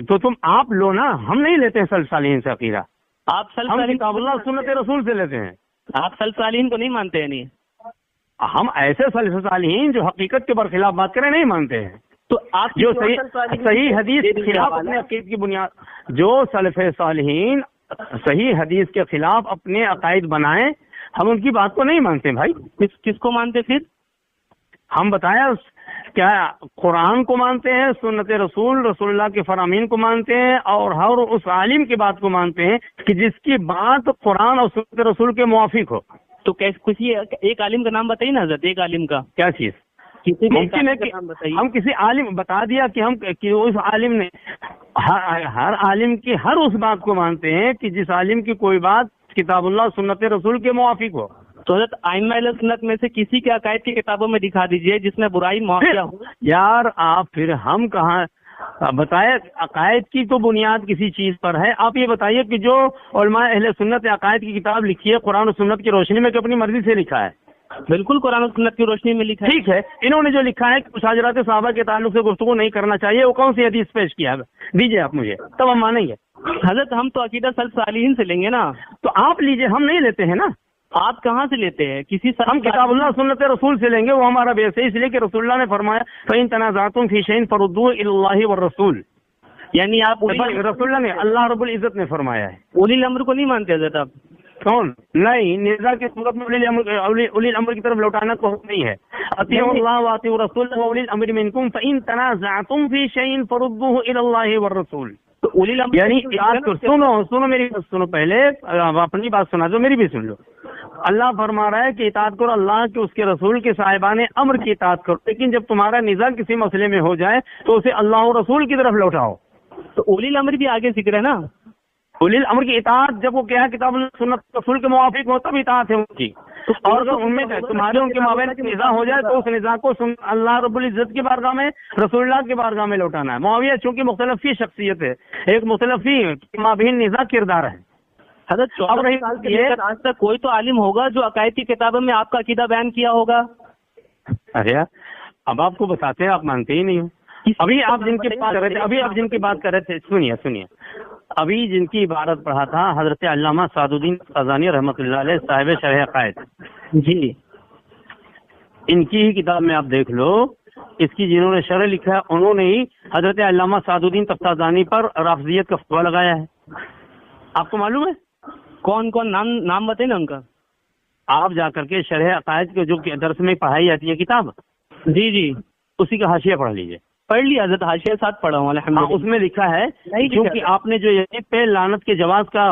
تو تم آپ لو نا، ہم نہیں لیتے ہیں سلف صالحین سے عقیدہ، آپ سلف ہم صالحین، کتاب اللہ سنت رسول سے لیتے ہیں۔ آپ سلف صالحین کو نہیں مانتے ہیں؟ نہیں، ہم ایسے سلف صالحین جو حقیقت کے برخلاف بات کریں نہیں مانتے ہیں، تو آپ جو صحیح حدیث کے خلاف اپنے عقید کی بنیاد، جو سلف صالحین صحیح حدیث کے خلاف اپنے عقائد بنائیں، ہم ان کی بات کو نہیں مانتے بھائی۔ کس کو مانتے پھر؟ ہم بتایا کیا قرآن کو مانتے ہیں، سنت رسول اللہ کے فرامین کو مانتے ہیں، اور ہر اس عالم کی بات کو مانتے ہیں کہ جس کی بات قرآن اور سنت رسول کے موافق ہو۔ تو کسی ایک عالم کا نام بتائیے نا حضرت، ایک عالم کا کیا چیز ممکن ہے کہ ہم کسی عالم بتا دیا کہ اس عالم نے، ہر عالم کی ہر اس بات کو مانتے ہیں کہ جس عالم کی کوئی بات کتاب اللہ سنت رسول کے موافق ہو۔ تو حضرت ائمہ اہل سنت میں سے کسی کے عقائد کی کتابوں میں دکھا دیجئے جس میں برائی معافیہ ہو۔ یار آپ پھر ہم کہاں بتائے، عقائد کی تو بنیاد کسی چیز پر ہے۔ آپ یہ بتائیے کہ جو علماء اہل سنت نے عقائد کی کتاب لکھی ہے قرآن و سنت کی روشنی میں کہ اپنی مرضی سے لکھا ہے؟ بالکل قرآن و سنت کی روشنی میں لکھا ہے۔ ٹھیک ہے، انہوں نے جو لکھا ہے کہ مشاجرات صحابہ کے تعلق سے گفتگو نہیں کرنا چاہیے، وہ کون سی حدیث پیش کیا ہے؟ دیجیے آپ مجھے، تب ہم مانیں گے۔ حضرت ہم تو عقیدہ سلف صالحین سے لیں گے نا۔ تو آپ لیجیے، ہم نہیں لیتے ہیں نا۔ آپ کہاں سے لیتے ہیں؟ ہم کتاب اللہ سنت رسول سے لیں گے، وہ ہمارا بیس ہے، اس لیے کہ رسول اللہ نے فرمایا فَإِن تَنَازَعْتُمْ فِي شَيْءٍ فَرُدُّوهُ إِلَى اللَّهِ وَالرَّسُولِ، یعنی آپ رسول اللہ نے، اللہ رب العزت نے فرمایا ہے۔ اولی الامر کو نہیں مانتے حضرت آپ؟ کون نہیں، نزاع کی صورت میں اولی الامر کی طرف لوٹانا تو نہیں ہے۔ اطیعوا اللہ واطیعوا الرسول واولی الامر منکم فإن تنازعتم فی شیء فردوه إلی اللہ والرسول۔ تو اولی الامر یعنی سنو میری بات سنو، پہلے اپنی بات سنا دو، میری بھی سن لو۔ اللہ فرما رہا ہے کہ اطاعت کرو اللہ کے، اس کے رسول کے صاحبان امر کی اطاعت کرو، لیکن جب تمہارا نزاع کسی مسئلے میں ہو جائے تو اسے اللہ اور رسول کی طرف لوٹاؤ۔ تو اولی الامر بھی آگے ذکر ہے نا۔ اولی الامر کی اطاعت جب وہ کیا ہے کتاب اللہ سنت رسول کے موافق ہو تب اطاعت ہے ان کی، اور اگر ان میں تمہارے ان کے مابین نزاع ہو جائے تو اس نزاع کو اللہ رب العزت کی بارگاہ میں، رسول اللہ کی بارگاہ میں لوٹانا ہے۔ معاویہ چونکہ مختلف فی شخصیت ہے، ایک مختلف فی مابین نزاع کردار ہے۔ حضرت 14 سال سے لے کر آج تک کوئی تو عالم ہوگا جو عقائد کی کتابوں میں آپ کا عقیدہ بیان کیا ہوگا۔ ارے اب آپ کو بتاتے ہیں، آپ مانتے ہی نہیں ہو۔ ابھی آپ جن کی بات کر رہے تھے سنیے ابھی جن کی عبارت پڑھا تھا حضرت علامہ سعد الدین قزوینی رحمۃ اللہ علیہ صاحب شرح عقائد، جی ان کی ہی کتاب میں آپ دیکھ لو، اس کی جنہوں نے شرح لکھا ہے انہوں نے ہی حضرت علامہ سعد الدین تفتازانی پر رافضیت کا فتویٰ لگایا ہے. آپ کو معلوم ہے کون کون نام بتائیں نا ان کا؟ آپ جا کر کے شرح عقائد کے جو درس میں پڑھائی جاتی ہے کتاب، جی جی اسی کا حاشیہ پڑھ لیجیے. پڑھ لیا حضرت، حاشیہ ساتھ پڑھا ہوں الحمدللہ. اس میں لکھا ہے کیونکہ آپ نے جو یزید پہ لعنت کے جواز کا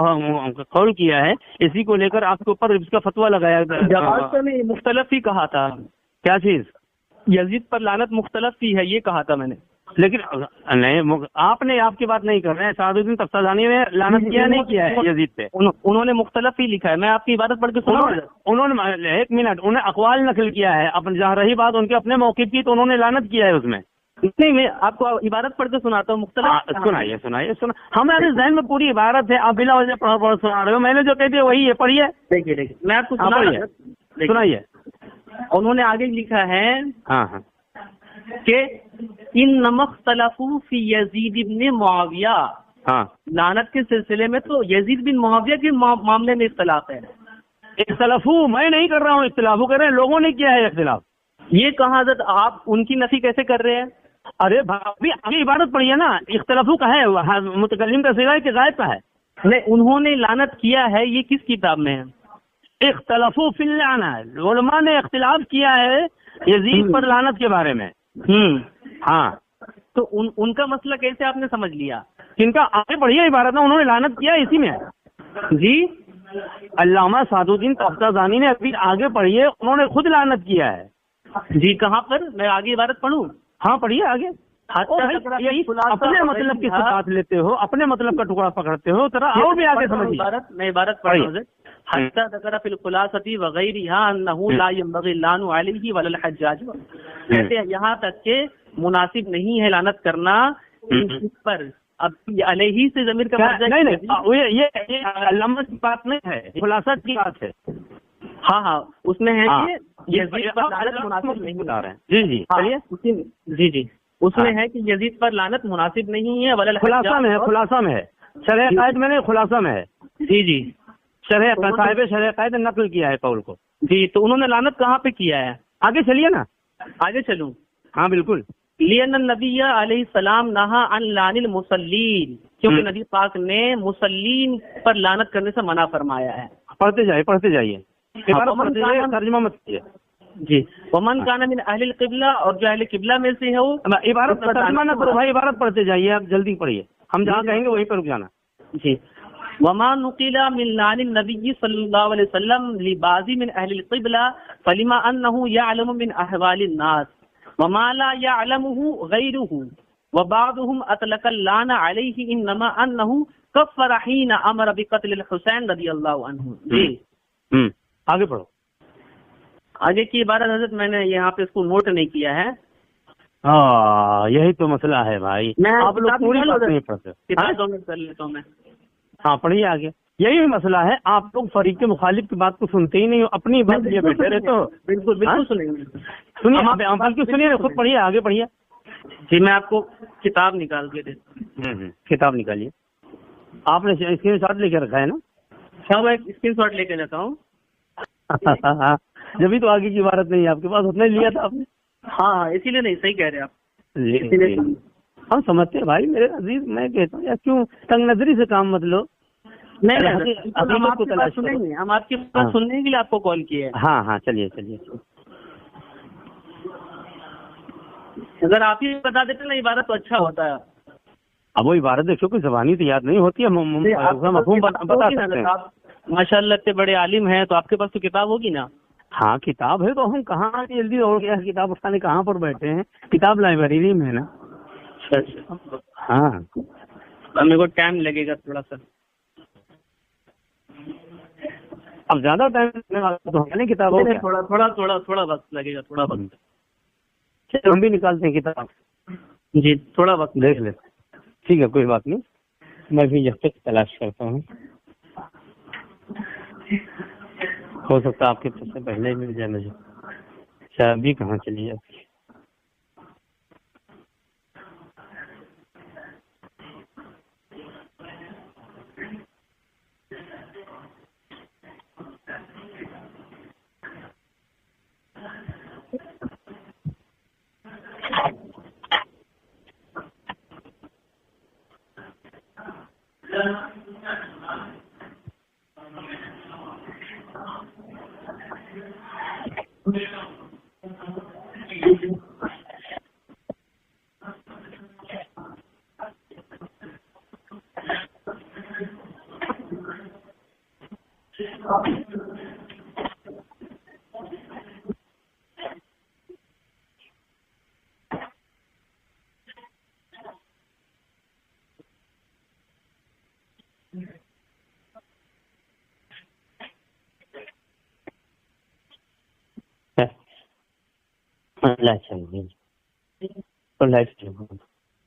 قول کیا ہے، اسی کو لے کر آپ کے اوپر اس کا فتویٰ لگایا. جواز تو نہیں، مختلف ہی کہا تھا. کیا چیز؟ یزید پر لعنت مختلف ہی ہے، یہ کہا تھا میں نے. لیکن نہیں، آپ نے آپ کی بات نہیں کر رہے ہیں. سعد الدین تفتازانی نے لعنت کیا نہیں کیا ہے یزید پہ؟ انہوں نے مختلف ہی لکھا ہے. میں آپ کی عبادت پڑھ کے سنا. انہوں نے ایک منٹ، انہوں نے اقوال نقل کیا ہے اپنے، جہاں رہی بات ان کے اپنے موقف کی تو انہوں نے لعنت کیا ہے اس میں. نہیں، میں آپ کو عبارت پڑھ کے سناتا ہوں مختلف. سنائیے. ہمارے ذہن میں پوری عبارت ہے، آپ بلا وجہ پڑھ سنا رہے ہو. میں نے جو کہہ دیا وہی ہے، پڑھیے. دیکھیے میں آپ کو سنائیے. انہوں نے آگے لکھا ہے ہاں کہ ان اختلفوا فی یزید بن معاویہ، لعنت کے سلسلے میں تو یزید بن معاویہ کے معاملے میں اختلاف ہے. اختلافو میں نہیں کر رہا ہوں، اختلافو کر رہے ہیں لوگوں نے کیا ہے اختلاف. یہ کہا حضرت آپ ان کی نفی کیسے کر رہے ہیں؟ ارے ابھی آگے عبارت پڑھیے نا. اختلافو کا ہے متکلم کا صیغہ ہے کہ غائب کا ہے؟ نہیں، انہوں نے لعنت کیا ہے، یہ کس کتاب میں ہے؟ اختلافو فی اللعنہ، علماء نے اختلاف کیا ہے یزید پر لعنت کے بارے میں. ہاں تو ان کا مسئلہ کیسے آپ نے سمجھ لیا؟ جن کا آگے پڑھیے عبارت، انہوں نے لعنت کیا اسی میں. جی علامہ سعد الدین تفتازانی نے ابھی آگے پڑھیے، انہوں نے خود لعنت کیا ہے. جی کہاں پر؟ میں آگے عبارت پڑھوں؟ ہاں پڑھیے آگے. اپنے مطلب کی بات لیتے ہو، اپنے مطلب کا ٹکڑا پکڑتے ہو، ذرا اور بھی آگے سمجھیے. میں عبارت پڑھ رہا ہوں. حتی ذکر فی الخلاصۃ وغیرہا انہ لا ينبغی اللعن علیہ ولا الحجاج، کہتے ہیں یہاں تک کہ مناسب نہیں ہے لعنت کرنا اس پر. اب علیہ سے ضمیر کا نہیں، یہ علامہ کی بات نہیں ہے، خلاصہ کی بات ہے. ہاں اس میں ہے کہ یزید پر لعنت مناسب نہیں بتا رہے ہیں. جی چلیے اس میں ہے کہ یزید پر لعنت مناسب نہیں ہے ولا خلاصہ میں ہے شرح عقائد میں نہیں، خلاصہ میں ہے. جی شرح عقائد نے نقل کیا ہے قول کو. جی تو انہوں نے لعنت کہاں پہ کیا ہے؟ آگے چلیے نا. آگے چلوں؟ ہاں بالکل. لأن النبی علیہ السلام نہا عن لعن المصلین، کیونکہ نبی پاک نے مصلین پر لعنت کرنے سے منع فرمایا ہے. پڑھتے جائیے. ترجمہ مت کیجیے. جی ومن کان من اہل القبلہ، اور جو اہل قبلہ میں سے ہے وہ. عبارت ترجمہ نہ کرو بھائی، عبارت پڑھتے جائیے، آپ جلدی پڑھیے، ہم جہاں کہیں گے وہیں پہ رک جانا. جی وما نقل من لعن النبی صلی اللہ علیہ وسلم لبعض من اہل القبلہ فلما انه يعلم من احوال الناس وما لا يعلمه غيره وبعضهم اطلق اللعن عليه انما انه كفر حين امر بقتل الحسین رضی اللہ عنہ. جی آگے پڑھو. آگے کی عبارت حضرت میں نے یہاں پہ اس کو نوٹ نہیں کیا ہے. یہی تو مسئلہ ہے بھائی، آپ لوگ پوری بات نہیں پڑھتے. کر لیتا ہوں میں. ہاں پڑھیے آگے. یہی مسئلہ ہے، آپ لوگ فریق مخالف کی بات کو سنتے ہی نہیں ہو، اپنی بات لیے بیٹھے رہتے ہو. بالکل سنیں گے. سنیے خود پڑھیے، آگے پڑھیے. جی میں آپ کو کتاب نکال کے دیتا ہوں. کتاب نکالیے. آپ نے اسکرین شاٹ لے کے رکھا ہے نا؟ ہاں میں اسکرین شاٹ لے کے جاتا ہوں. جبھی تو آگے کی عبارت نہیں ہے آپ کے پاس، اتنا ہی لیا تھا آپ نے. ہاں اسی لیے نہیں، صحیح کہہ رہے آپ. ہم سمجھتے ہیں بھائی میرے عزیز، میں کہتا ہوں کیوں تنگ نظری سے کام مت لو. نہیں ہم آپ کی بات سنیں گے، ہم آپ کی بات سننے کے لیے آپ کو کال کیا ہے. ہاں چلیے. اگر آپ ہی بتا دیتے نا عبارت تو اچھا ہوتا ہے. اب وہ عبارت دیکھو کہ زبانی تو یاد نہیں ہوتی ہے، مفہوم بتا سکتے ہیں. ماشاء اللہ اتنے بڑے عالم ہیں تو آپ کے پاس تو کتاب ہوگی نا. ہاں کتاب ہے، تو ہم کہاں جلدی ہو گیا کتاب اٹھانے، کہاں پر بیٹھے ہیں؟ کتاب لائبریری میں ہے نا. ہاں میرے کو ٹائم لگے گا تھوڑا سا. اب زیادہ ٹائم کتاب تھوڑا وقت لگے گا، تھوڑا وقت. ہم بھی نکالتے ہیں کتاب. جی تھوڑا وقت دیکھ لیتے. ٹھیک ہے کوئی بات نہیں، میں بھی جب تک تلاش کرتا ہوں. ہو سکتا ہے آپ کے سے پہلے ہی مل جائے مجھے. چابی کہاں چلی جاتی ہے؟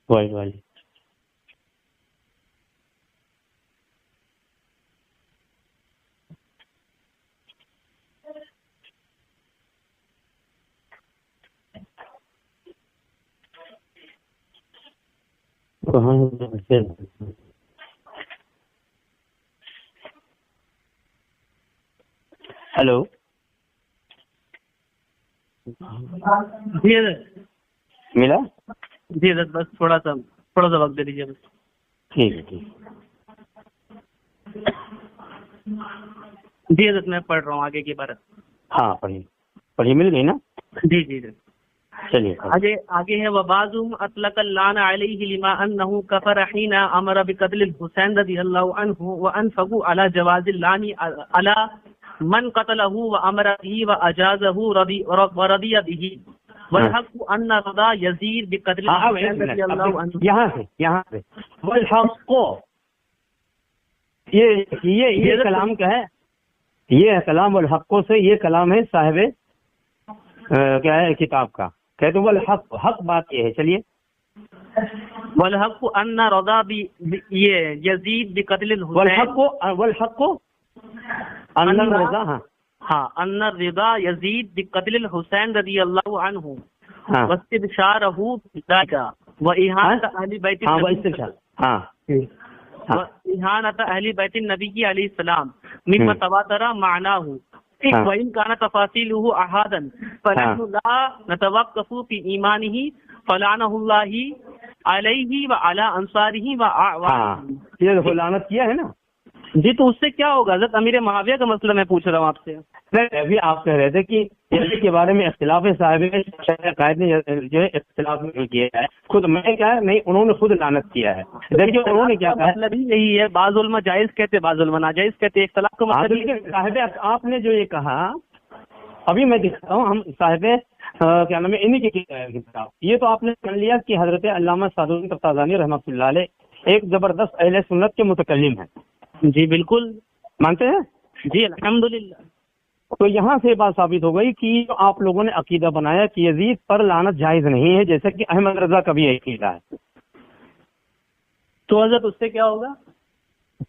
وائٹ والی ہیلو جی حضرت ملا؟ جی حضرت بس تھوڑا سا وقت دے دیجیے بس. ٹھیک ہے ٹھیک. جی حضرت میں پڑھ رہا ہوں آگے کی عبارت. ہاں پڑھیے مل گئی نا؟ جی جی جی چلیے آگے ہے وبعضهم اطلق اللعن عليه لما انه كفر حين امر بقتل الحسين رضي الله عنه وانفقوا على جواز اللعن على من قتله وامر به واجازه ورضي به والحق ان رضا يزيد بقتل الحسين رضي الله عنه. یہاں سے والحق یہ کلام کا ہے، یہ کلام والحق سے یہ کلام ہے صاحب کیا ہے کتاب کا. کہتے ہیں الحق، حق بات یہ ہے. چلیے والحق ان رضا یہ یزید بقتل الحسین، والحق ان رضا ان رضا یزید بقتل الحسین رضی اللہ عنہ واستبشارہ بذلک واہانۃ اہل بیت واہانۃ اہل بیت النبی علیہ السلام مما تواتر معناہ وَإِنْ كَانَ تَفَاصِيلُهُ أَحَادًا فَنَحْنُ لَا نَتَوَقَّفُ فِي إِيمَانِهِ فَلَعْنَهُ اللَّهِ عَلَيْهِ وَعَلَىٰ أَنصَارِهِ وَأَعْوَانِهِ. یہ لعنت کیا ہے نا جی، تو اس سے کیا ہوگا حضرت؟ امیر معاویہ کا مسئلہ میں پوچھ رہا ہوں آپ سے. ابھی آپ کہہ رہے تھے کہ یزید کے بارے میں اختلاف صاحب قائد نے جو ہے اختلاف کیا ہے. خود میں کیا ہے نہیں، انہوں نے خود لعنت کیا ہے. دیکھیے انہوں نے کیا کہا، مطلب یہی ہے، بعض علماء جائز کہتے بعض علماء ناجائز کہتے. اختلاف کا مطلب صاحب آپ نے جو یہ کہا ابھی میں دکھاتا ہوں. ہم صاحب کیا نام ہے انہی کی کتاب، یہ تو آپ نے سن لیا کہ حضرت علامہ سعد الدین تفتازانی رحمۃ اللہ علیہ ایک زبردست اہل سنت کے متکلم ہیں. جی بالکل مانتے ہیں. جی الحمدللہ. تو یہاں سے بات ثابت ہو گئی کہ آپ لوگوں نے عقیدہ بنایا کہ یزید پر لعنت جائز نہیں ہے، جیسے کہ احمد رضا کا بھی یہ عقیدہ ہے. تو حضرت اس سے کیا ہوگا؟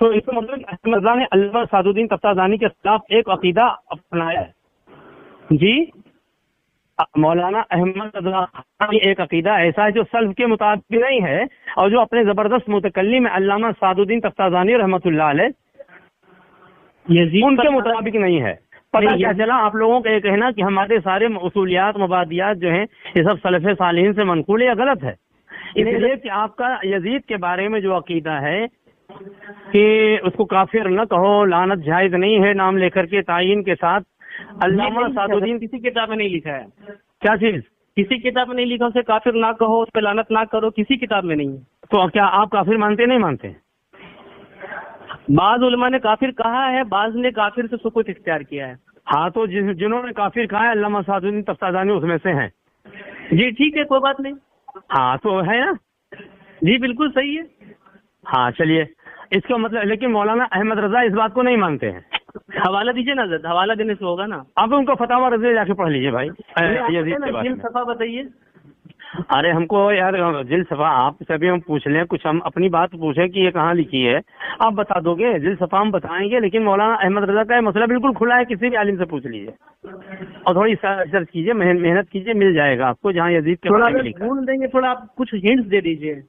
تو اس کا مطلب احمد رضا نے علامہ سعد الدین تفتازانی کے خلاف ایک عقیدہ اپنایا ہے. جی مولانا احمد رضا ایک عقیدہ ایسا ہے جو سلف کے مطابق نہیں ہے، اور جو اپنے زبردست متکلم علامہ سعد الدین تفتازانی رحمۃ اللہ علیہ یزید ان کے مطابق نہیں ہے. پتہ کیا چلا آپ لوگوں کا یہ کہنا کہ ہمارے سارے اصولیات مبادیات جو ہیں یہ سب سلف صالحین سے منقول ہے یا غلط ہے. اس لیے کہ آپ کا یزید کے بارے میں جو عقیدہ ہے کہ اس کو کافر نہ کہو، لعنت جائز نہیں ہے نام لے کر کے تعین کے ساتھ، علامہ سعد الدین کسی کتاب میں نہیں لکھا ہے. کیا چیز؟ کسی کتاب میں نہیں لکھا اسے کافر نہ کہو، اس پہ لعنت نہ کرو، کسی کتاب میں نہیں ہے. تو کیا آپ کافر مانتے نہیں مانتے؟ بعض علماء نے کافر کہا ہے، بعض نے کافر سے سکوت اختیار کیا ہے. ہاں تو جنہوں نے کافر کہا ہے علامہ سعد الدین تفتازانی اس میں سے ہیں. جی ٹھیک ہے، کوئی بات نہیں. ہاں تو ہے نا. جی بالکل صحیح ہے. ہاں چلیے، اس کا مطلب لیکن مولانا احمد رضا اس بات کو نہیں مانتے ہیں. حوالہ دیجیے نا حضرت، حوالہ دینے سے ہوگا نا. آپ ان کو فتاوی رضویہ جا کے پڑھ لیجیے بھائی. صفحہ بتائیے. ارے ہم کو یار جلد صفحہ آپ سے بھی ہم پوچھ لیں، کچھ ہم اپنی بات پوچھیں کہ یہ کہاں لکھی ہے، آپ بتا دو گے. جلد صفحہ ہم بتائیں گے، لیکن مولانا احمد رضا کا یہ مسئلہ بالکل کھلا ہے، کسی بھی عالم سے پوچھ لیجیے اور تھوڑی سرچ کیجیے، محنت کیجیے، مل جائے گا آپ کو جہاں یزید کے بارے میں لکھا ہے. ڈھونڈ دیں گے، تھوڑا آپ کچھ ہنٹس دے دیجیے.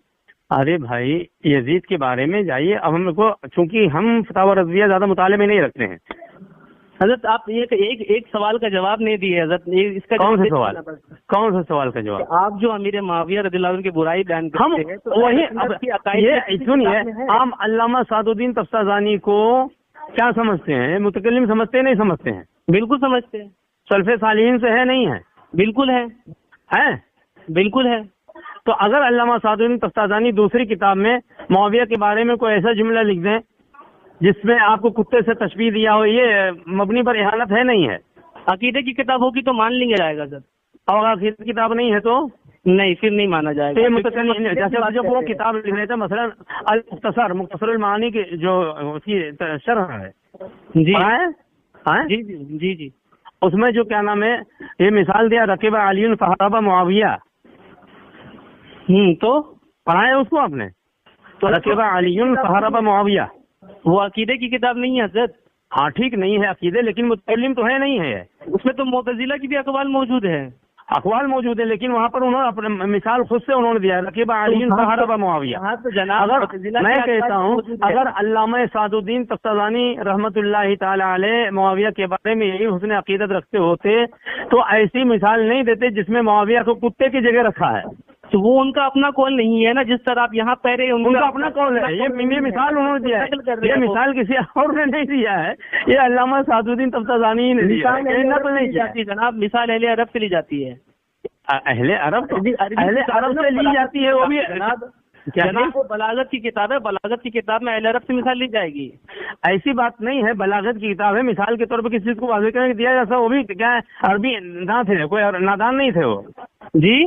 ارے بھائی یزید کے بارے میں جائیے. اب ہم کو چونکہ ہم فتاوی رضویہ زیادہ مطالعے میں نہیں رکھتے ہیں، حضرت آپ ایک سوال کا جواب نہیں دیے حضرت. اس کا کون سا سوال کا جواب؟ آپ جو امیر معاویہ رضی اللہ عنہ کی برائی بیان کرتے ہیں تو وہی سنیے، ہم علامہ سعد الدین تفتازانی کو کیا سمجھتے ہیں؟ متکلم سمجھتے ہیں؟ نہیں سمجھتے ہیں؟ بالکل سمجھتے ہیں. سلف صالحین سے ہے نہیں ہے؟ بالکل ہے. بالکل ہے. تو اگر علامہ سعد الدین تفتازانی دوسری کتاب میں معاویہ کے بارے میں کوئی ایسا جملہ لکھ دیں جس میں آپ کو کتے سے تشبیہ دیا ہو، یہ مبنی پر احانت ہے نہیں ہے؟ عقیدے کی کتاب ہوگی تو مان لیا جائے گا سر. اور اگر عقیدے کی کتاب نہیں ہے تو نہیں، پھر نہیں مانا جائے گا. جیسے جب وہ کتاب لکھ رہے تھے مثلا مختصر المعانی کی جو اس کی شرح ہے، جی جی جی، اس میں جو کیا نام ہے یہ مثال دیا رقیب علی فہرب معاویہ، تو پڑھا ہے اس کو آپ نے؟ تو رقیب علی فہرب معاویہ وہ عقیدے کی کتاب نہیں ہے حضرت. ہاں ٹھیک نہیں ہے عقیدے، لیکن متکلم تو ہے نہیں ہے. اس میں تو معتزلہ کی بھی اقوال موجود ہے. اقوال موجود ہے، لیکن وہاں پر انہوں نے اپنے مثال خود سے انہوں نے دیا رقیب علی فہرب معاویہ. اگر میں کہتا ہوں اگر علامہ سعد الدین تفتازانی رحمت اللہ تعالی علیہ معاویہ کے بارے میں یہی حسن عقیدت رکھتے ہوتے تو ایسی مثال نہیں دیتے جس میں معاویہ کو کتے کی جگہ رکھا ہے. تو وہ ان کا اپنا قول نہیں ہے نا، جس طرح آپ یہاں پہلے ان کا اپنا قول ہے. یہ مثال انہوں نے دیا ہے، یہ مثال کسی اور نے نہیں دیا ہے، یہ علامہ سعد الدین تفتازانی نے دیا ہے. جناب مثال اہل عرب سے لی جاتی ہے. اہل عرب سے لی جاتی ہے، وہ بھی جناب وہ بلاغت کی کتاب ہے، بلاغت کی کتاب میں اہل عرب سے مثال لی جائے گی. ایسی بات نہیں ہے، بلاغت کی کتاب ہے، مثال کے طور پہ کسی چیز کو واضح کرنے دیا جیسا وہ بھی کیا ہے عربی نہ تھے، کوئی نادان نہیں تھے وہ. جی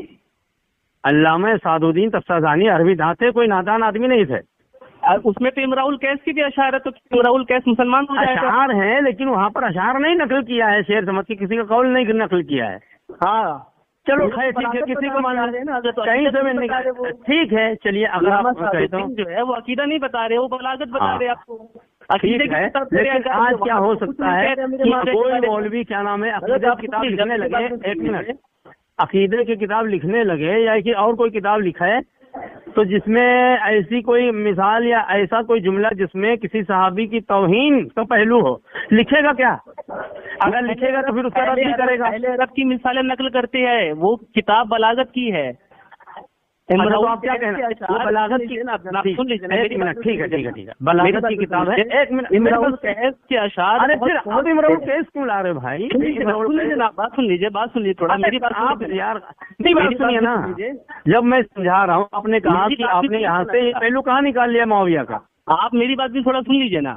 علامہ سعد الدین تفتازانی عربی داں تھے، کوئی نادان آدمی نہیں تھے. اس میں تو امراء القیس کی بھی اشعار ہے، تو امراء القیس مسلمان ہو جائے گا. اشعار ہیں لیکن وہاں پر اشعار نہیں نقل کیا ہے، شعر سمجھ کے کسی کا قول نہیں نقل کیا ہے. ہاں چلو ٹھیک ہے، کسی کو مانا کہیں سے میں ٹھیک ہے. چلیے اگر آپ کہتا ہوں جو ہے وہ عقیدہ نہیں بتا رہے، وہ بلاغت بتا رہے آپ کو. ٹھیک ہے، لیکن آج کیا ہو سکتا ہے کوئی مولوی کیا نام ہے عقیدہ کی کتاب لکھنے لگے، ایک منٹ، عقیدے کی کتاب لکھنے لگے یا اور کوئی کتاب لکھا ہے تو جس میں ایسی کوئی مثال یا ایسا کوئی جملہ جس میں کسی صحابی کی توہین کا پہلو ہو، لکھے گا کیا؟ اگر لکھے گا تو پھر اس کا رد بھی کرے گا. اہل عرب کی مثالیں نقل کرتے ہیں، وہ کتاب بلاغت کی ہے. تو آپ کیا کہنا؟ وہ بلاغت کی سن لیجیے ایک منٹ. ٹھیک ہے بلاغت کی کتاب ہے. ایک منٹ، امراء القیس کے اشعار. ارے پھر آپ امراء القیس کیوں لا رہے بھائی؟ بات سن لیجیے تھوڑا میری بات. آپ یار نہیں بات سنیے نا، جب میں سمجھا رہا ہوں آپ نے کہا کہ آپ نے یہاں سے پہلو کہاں نکال لیا معاویہ کا. آپ میری بات بھی تھوڑا سن لیجیے نا.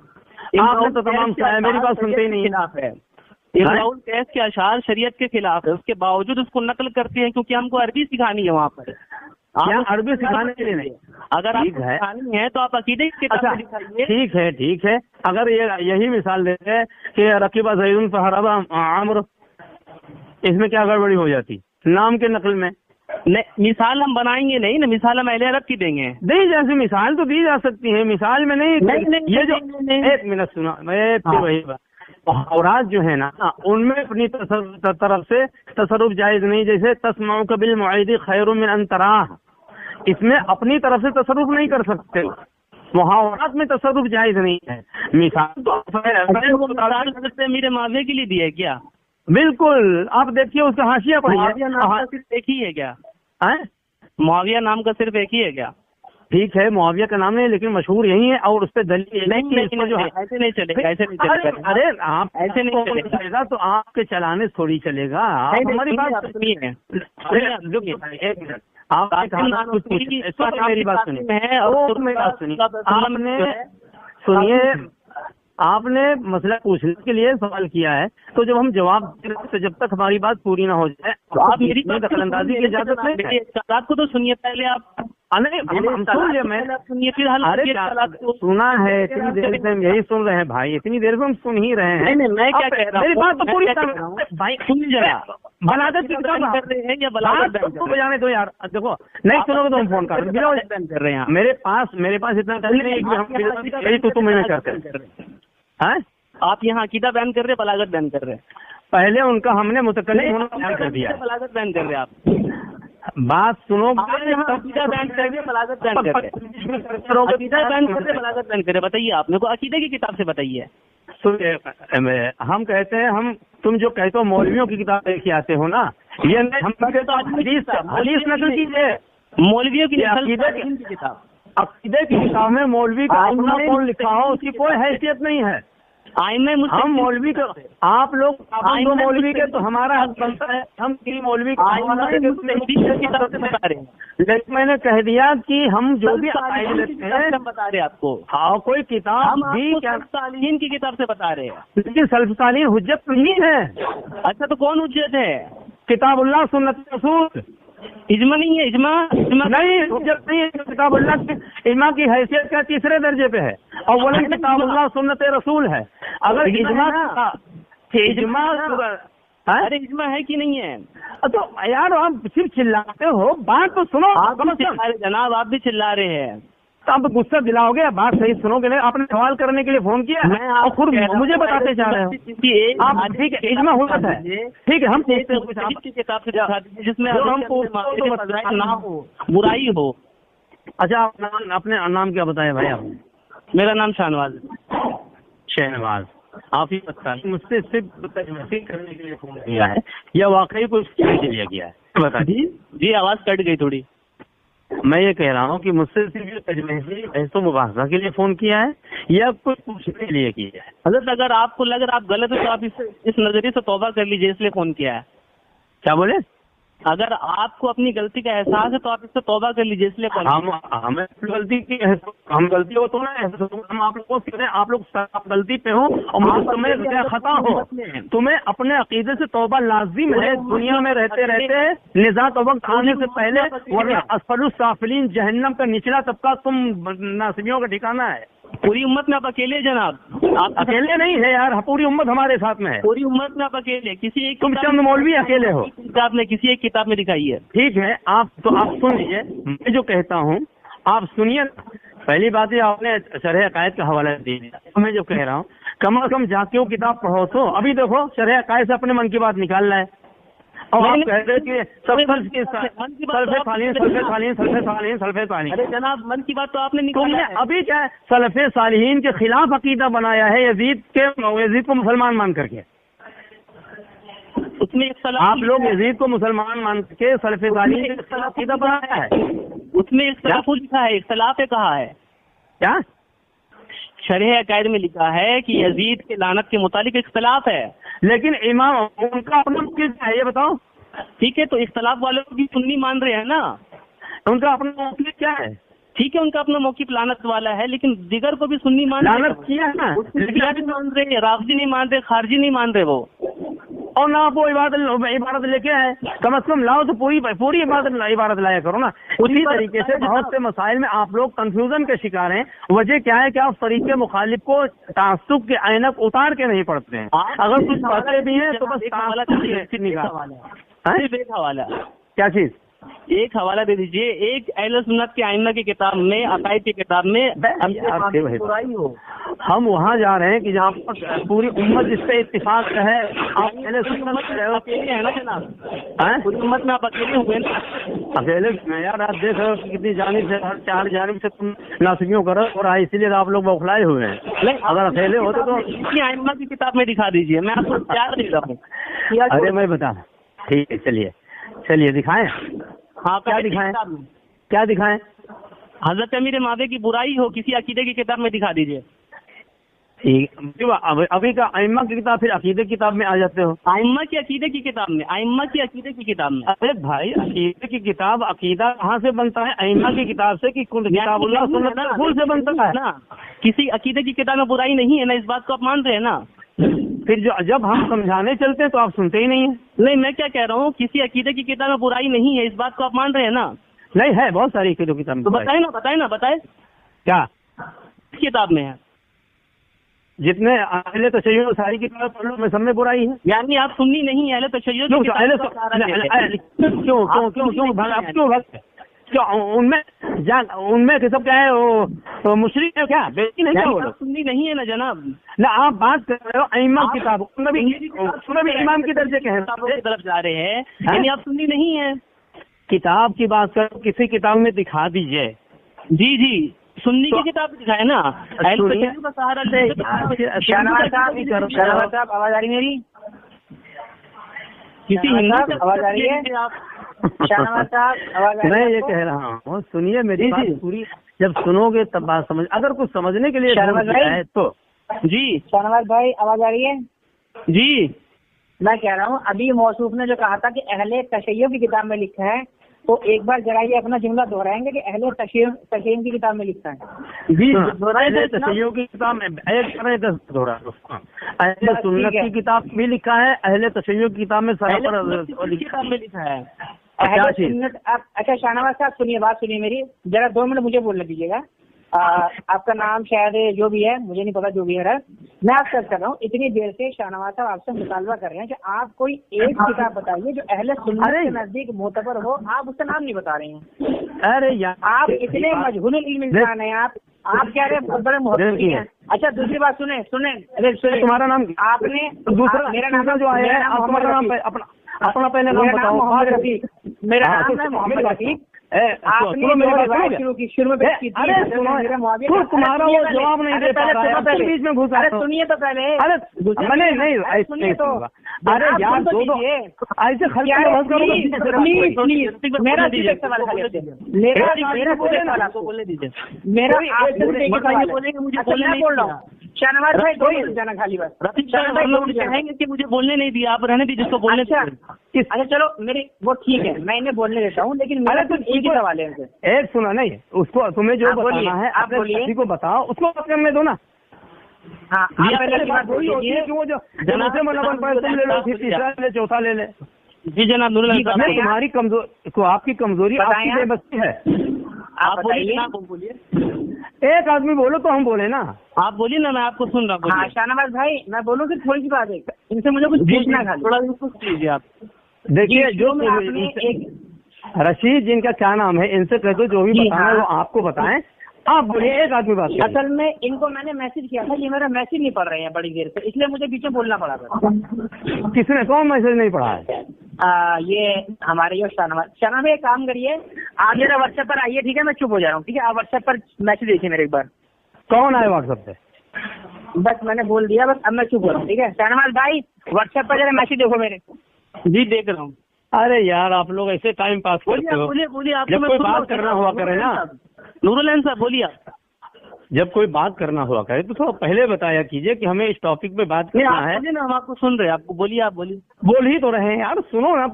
آپ نے تو تمام میری بات سنتے ہی نہیں. امراء القیس کے اشعار شریعت کے خلاف ہے، اس کے باوجود اس کو نقل کرتے ہیں کیونکہ ہم کو عربی سکھانی ہے وہاں پر. عربی سکھانے کے لیے نہیں، اگر آپ سکھانی ہے تو آپ عقیدے کی کتاب دکھائیے. ٹھیک ہے اگر یہی مثال دیتے کہ رقیبہ زید فہرب عمرو، اس میں کیا گڑبڑی ہو جاتی نام کے نقل میں؟ مثال ہم بنائیں گے نہیں نا، مثال ہم اہل عرب کی دیں گے. نہیں جیسے مثال تو دی جا سکتی ہے، مثال میں نہیں. یہ جو ایک منٹ سنا میں وہی بات، محاورات جو ہے نا ان میں اپنی طرف سے تصرف جائز نہیں. جیسے تسمع بالمعید خیر من ان تراہ، اس میں اپنی طرف سے تصرف نہیں کر سکتے، محاورات میں تصرف جائز نہیں ہے. مثال تو میرے معاویہ کے لیے دی ہے کیا؟ بالکل. آپ دیکھیے اس کا حاشیہ پڑھیے. صرف ایک ہی ہے کیا؟ معاویہ نام کا صرف ایک ہی ہے کیا؟ ٹھیک ہے معاویہ کا نام نہیں لیکن مشہور یہی ہے اور اس پہ دلیل نہیں. ایسے نہیں چلے گا، ایسے نہیں چلے گا. ارے آپ ایسے نہیں چلے گا تو آپ کے چلانے تھوڑی چلے گا. ہماری بات سنیے، ایک منٹ. آپ میری بات سنیے، آپ نے سنیے، آپ نے مسئلہ پوچھنے کے لیے سوال کیا ہے تو جب ہم جواب دیں تو جب تک ہماری بات پوری نہ ہو جائے تو آپ میری دخل اندازی کی اجازت نہیں ہے. سوالات کو تو سنیے پہلے آپ. سنا ہے اتنی دیر سے ہم یہی سن رہے ہیں بھائی، اتنی دیر سے ہم سن ہی رہے ہیں. میں کیا کہہ رہا ہوں، میری بات تو پوری بھائی سن ذرا. بلاغت کی کتاب کر رہے ہیں یا بلاغت بجانے دو یار. دیکھو نہیں سنو گے تو ہم فون کر رہے ہیں. میرے پاس اتنا تمہیں کرتے ہیں. آپ یہاں عقیدہ بیان کر رہے، بلاغت بیان کر رہے. پہلے ان کا ہم نے متکلم ہونا بیان کر دیا، بلاغت بیان کر رہے. آپ بات سنو، عقیدہ بیان کر رہے، بلاغت بیان کر رہے. عقیدہ بیان کر رہے، بلاغت بیان کر رہے. بتائیے آپ میرے کو عقیدے کی کتاب سے بتائیے. ہم کہتے ہیں تم جو کہتے ہو مولویوں کی کتاب لے کے آتے ہو نا، یہ ہم کہتے تو حدیث نقل کیجیے، مولویوں کی کتاب، عقیدے کی کتاب میں مولوی کا اپنا کون لکھا ہو اس کی کوئی حیثیت نہیں ہے۔ ہم مولوی کو، آپ لوگ مولوی کے تو ہمارا حق بنتا ہے، ہم کسی مولوی کا کتاب سے بتا رہے ہیں، لیکن میں نے کہہ دیا کہ ہم جو بھی بتا رہے ہیں آپ کو، ہاں کوئی کتاب بھی صالحین کی کتاب سے بتا رہے ہیں، لیکن سلف صالحین حجت نہیں ہے۔ اچھا تو کون حجت ہے؟ کتاب اللہ سنت رسول، اجماع نہیں ہے، اجماع نہیں، حجت نہیں ہے۔ کتاب اللہ کی اجماع کی حیثیت کا تیسرے درجے پہ ہے، اولا کتاب اللہ سنت رسول ہے۔ اگر اجماع ارے اجماع ہے کہ نہیں ہے؟ تو یار آپ صرف چلاتے ہو، بات تو سنو جناب، آپ بھی چلا رہے ہیں تو اب غصہ دلاؤ گے، بات صحیح سنو گے، آپ نے سوال کرنے کے لیے فون کیا اور خود مجھے بتاتے جا رہے ہو آپ، ٹھیک ہے اجماع حجت ہے، ٹھیک ہے ہم کتاب سے جس میں نہ ہو، برائی ہو۔ اچھا آپ اپنے نام کیا بتائے بھائی آپ؟ میرا نام شہنواز۔ آپ ہی بتائیں مجھ سے صرف کرنے کے لیے فون کیا ہے یا واقعی کچھ کے لیے کیا ہے؟ بتا جی آواز کٹ گئی تھوڑی۔ میں یہ کہہ رہا ہوں کہ مجھ سے صرف تجویزی بحث و مباحثہ کے لیے فون کیا ہے یا کچھ پوچھنے کے لیے کیا ہے؟ حضرت اگر آپ کو لگ رہا آپ غلط ہے تو آپ اس نظریے سے توبہ کر لیجیے، اس لیے فون کیا ہے۔ کیا بولے؟ اگر آپ کو اپنی غلطی کا احساس ہے تو آپ اس سے توبہ کر لیجیے، اس لیے ہمیں غلطی کی ہم غلطی ہو تو نا ہم آپ لوگوں کو آپ لوگ غلطی پہ ہوں اور تمہیں خطا ہو، تمہیں اپنے عقیدے سے توبہ لازم ہے۔ دنیا میں رہتے نجات وقت آنے سے پہلے، ورنہ اسفل السافلین جہنم کا نچلا طبقہ تم ناصبیوں کا ٹھکانہ ہے۔ پوری امت میں آپ اکیلے جناب، آپ اکیلے نہیں ہے یار، پوری امت ہمارے ساتھ میں ہے، پوری امت میں آپ اکیلے، کسی ایک تم چند مولوی اکیلے ہو، آپ نے کسی ایک کتاب میں دکھائی ہے۔ ٹھیک ہے آپ سن لیجیے، میں جو کہتا ہوں آپ سنیے۔ پہلی بات یہ آپ نے شرح عقائد کا حوالہ دے دیا، میں جو کہہ رہا ہوں کم از کم جا کے وہ کتاب پڑھو تو۔ ابھی دیکھو شرح عقائد سے اپنے من کی بات نکالنا ہے اور آپ کہہ رہے کہ جناب من کی بات تو آپ نے نکالی، ابھی کیا ہے سلف صالحین کے خلاف عقیدہ بنایا ہے یزید کو مسلمان مان کر کے۔ اس میں آپ لوگ یزید کو مسلمان مان کے سلف صالحین کے خلاف عقیدہ بنایا ہے، اس میں اختلاف لکھا ہے، اختلاف کہا ہے کیا؟ شرح عقائد میں لکھا ہے کہ یزید کے لعنت کے متعلق اختلاف ہے، لیکن امام ان کا اپنا موقف ہے، یہ بتاؤ ٹھیک ہے؟ تو اختلاف والوں کی سنی مان رہے ہیں نا، ان کا اپنا موقف کیا ہے؟ ٹھیک ہے ان کا اپنا موقف لعنت والا ہے، لیکن دیگر کو بھی سنی مان رہے، لعنت کیا ہے نا، مان رہے، رافضی نہیں مان رہے، خارجی نہیں مان رہے وہ، اور نہ آپ وہ عبارت لے کے آئے، کم از کم لاؤ تو پوری عبارت لایا کرو نا۔ اسی طریقے سے بہت سے مسائل میں آپ لوگ کنفیوژن کے شکار ہیں، وجہ کیا ہے کہ آپ فریق مخالف کو تعصب کے اینک اتار کے نہیں پڑھتے ہیں، اگر کچھ پڑھتے بھی ہیں تو بس ایک حوالہ کیا چیز ایک حوالہ دے دیجئے، ایک اہل سنت کے ائمہ کی کتاب میں، عقائد کی کتاب میں ہم وہاں جا رہے ہیں کہ جہاں پر پوری امت جس پہ اتفاق ہے، آپ اہل سنت اکیلے ہیں نا جناب، پوری امت میں آپ اکیلے ہوئے نا، اکیلے یار آپ دیکھ رہے ہو کتنی جانب سے، ہر چار جانب سے تم ناصبیوں کا رخ اور اسی لیے آپ لوگ بوکھلائے ہوئے ہیں۔ اگر اکیلے ہوتے تو ائمہ کی کتاب میں دکھا دیجیے، میں آپ کو پیار دے رہا ہوں۔ ارے میں بتا، ٹھیک ہے چلیے دکھائیں، ہاں کیا دکھائیں، کیا دکھائیں؟ حضرت امیر معاویہ کی برائی ہو کسی عقیدے کی کتاب میں دکھا دیجیے۔ ابھی کا ائمہ کی کتاب پھر عقیدے کی کتاب میں آ جاتے ہو، ائمہ کی عقیدے کی کتاب میں، ائمہ کی عقیدے کی کتاب میں۔ ارے بھائی عقیدے کی کتاب، عقیدہ کہاں سے بنتا ہے؟ ائمہ کی کتاب سے، کہ کتاب اللہ سنت رسول سے بنتا ہے نا۔ کسی عقیدے کی کتاب میں برائی نہیں ہے نا، اس بات کو آپ مان رہے ہیں نا؟ پھر جب ہم سمجھانے چلتے ہیں تو آپ سنتے ہی نہیں ہیں۔ نہیں میں کیا کہہ رہا ہوں، کسی عقیدے کی کتاب میں برائی نہیں ہے، اس بات کو آپ مان رہے ہیں نا؟ نہیں ہے، بہت ساری عقیدوں کی کتاب میں۔ تو بتائیں کیا اس کتاب میں ہے؟ جتنے اہل تشیع ساری کتابیں پڑھ لو، میں سب میں برائی ہے۔ یعنی آپ سنی نہیں، اہل تشیع کیوں ان میں سب کیا ہے، وہ مشرک ہے کیا؟ بیٹی نہیں کیا سنی نہیں ہے نا جناب؟ نہ آپ بات کر رہے ہو ائمہ کتاب، ان میں بھی امام کی درجے کے ہیں، طرف جا رہے ہیں، یعنی آپ سنی نہیں ہے۔ کتاب کی بات کرو، کسی کتاب میں دکھا دیجئے۔ جی سنی کی کتاب دکھائے نا، کا سہارا لے۔ شاہنواز صاحب آواز آ رہی میری؟ کسی ہندو آواز آ رہی ہے؟ شاہنواز صاحب آواز آ رہی ہے؟ میں یہ کہہ رہا ہوں سنیے میری بات پوری، جب سنو گے تب بات سمجھ، اگر کچھ سمجھنے کے لیے ہے تو جی۔ شاہنواز بھائی آواز آ رہی ہے؟ جی میں کہہ رہا ہوں ابھی موصوف نے جو کہا تھا کہ اہل تشیع کی کتاب میں لکھا ہے، تو ایک بار ذرا یہ اپنا جملہ دہرائیں گے کہ اہل تشیع کی کتاب میں لکھا ہے؟ جی اہل تشیع کی کتاب میں اہل سنت کی کتاب بھی لکھا ہے، اہل تشیع کی کتاب میں لکھا ہے۔ اچھا شاہنواز صاحب سنیے، بات سنیے میری، ذرا 2 منٹ مجھے بولنے دیجیے گا۔ آپ کا نام شاید جو بھی ہے، مجھے نہیں پتا جو بھی ہے، میں آپ سے کر رہا ہوں اتنی دیر سے شاہنواز صاحب آپ سے مطالبہ کر رہے ہیں کہ آپ کوئی ایک کتاب بتائیے جو اہل سنت کے نزدیک معتبر ہو، آپ اس کا نام نہیں بتا رہے ہیں۔ ارے یار آپ اتنے مجہول العلم انسان ہیں، آپ کہہ رہے ہیں بہت بڑے محقق ہیں۔ اچھا دوسری بات سنیں، تمہارا نام آپ نے دوسرا میرا نام جو آیا ہے ہمارا نام اپنا پہلے نام بتاؤ۔ محمد رفیق، میرا نام ہے محمد رفیق۔ آپ نے شروع کی تمہارا وہ جواب نہیں دے پا رہا ہے، بیچ میں گھسا۔ سنیے تو پہلے، نہیں ارے یار ایسے میرا شاہنواز بھائی دو جانا خالی بس کہیں گے کہ مجھے بولنے نہیں دیا، آپ رہنے دیجیے، جس کو بولنے۔ اچھا چلو میری وہ ٹھیک ہے، میں انہیں بولنے دیتا ہوں، لیکن میرا تو ایک ہی سوال ہے۔ ایک سنا نہیں اس کو، تمہیں جو بتانا ہے آپ کسی کو بتاؤ، اس کو بات کرنے دو نا۔ ہاں چوتھا لے لے۔ جی جناب تمہاری کمزوری، آپ کی کمزوری آپ کی بے بسی ہے۔ آپ بتائیے، ایک آدمی بولو تو ہم بولے نا، آپ بولیے نا، میں آپ کو سن رہا ہوں۔ ہاں شاہنواز بھائی میں بولوں کہ تھوڑی سی بات ہے، ان سے مجھے کچھ پوچھنا ہے، تھوڑا کچھ کیجیے آپ۔ دیکھیے جو رشید جن کا کیا نام ہے، ان سے کہہ دو جو بھی بتانا ہے وہ آپ کو بتائیں، آپ بولیے، ایک آدمی بات۔ اصل میں ان کو میں نے میسج کیا تھا، یہ میرا میسج نہیں پڑھ رہے ہیں بڑی دیر سے، اس لیے مجھے پیچھے بولنا پڑا تھا۔ کس نے کون میسج نہیں پڑھا ہے؟ یہ ہمارے یہ شاہنواز ایک کام کریے، آپ میرا واٹس ایپ پر آئیے، ٹھیک ہے، میں چپ ہو جا رہا ہوں، ٹھیک ہے، آپ واٹس ایپ پر میسج دیکھیے میرے ایک بار۔ کون آئے واٹس ایپ پہ؟ بس میں نے بول دیا، بس اب میں چپ ہو رہا ہوں، ٹھیک ہے۔ شاہنواز بھائی واٹس ایپ پر ذرا میسج دیکھو میرے۔ جی دیکھ رہا ہوں۔ ارے یار آپ لوگ ایسے ٹائم پاس کرتے ہو، بولیے آپ جب کوئی بات کرنا ہوا کرے نا، نور العین صاحب بولیے آپ۔ جب کوئی بات کرنا ہوا کرے تو تھوڑا پہلے بتایا کیجئے کہ ہمیں اس ٹاپک پہ بات کرنا ہے نا، ہم آپ کو سن رہے ہیں، آپ کو بولیے، آپ بولیے، بول ہی تو رہے ہیں یار، سنو نا،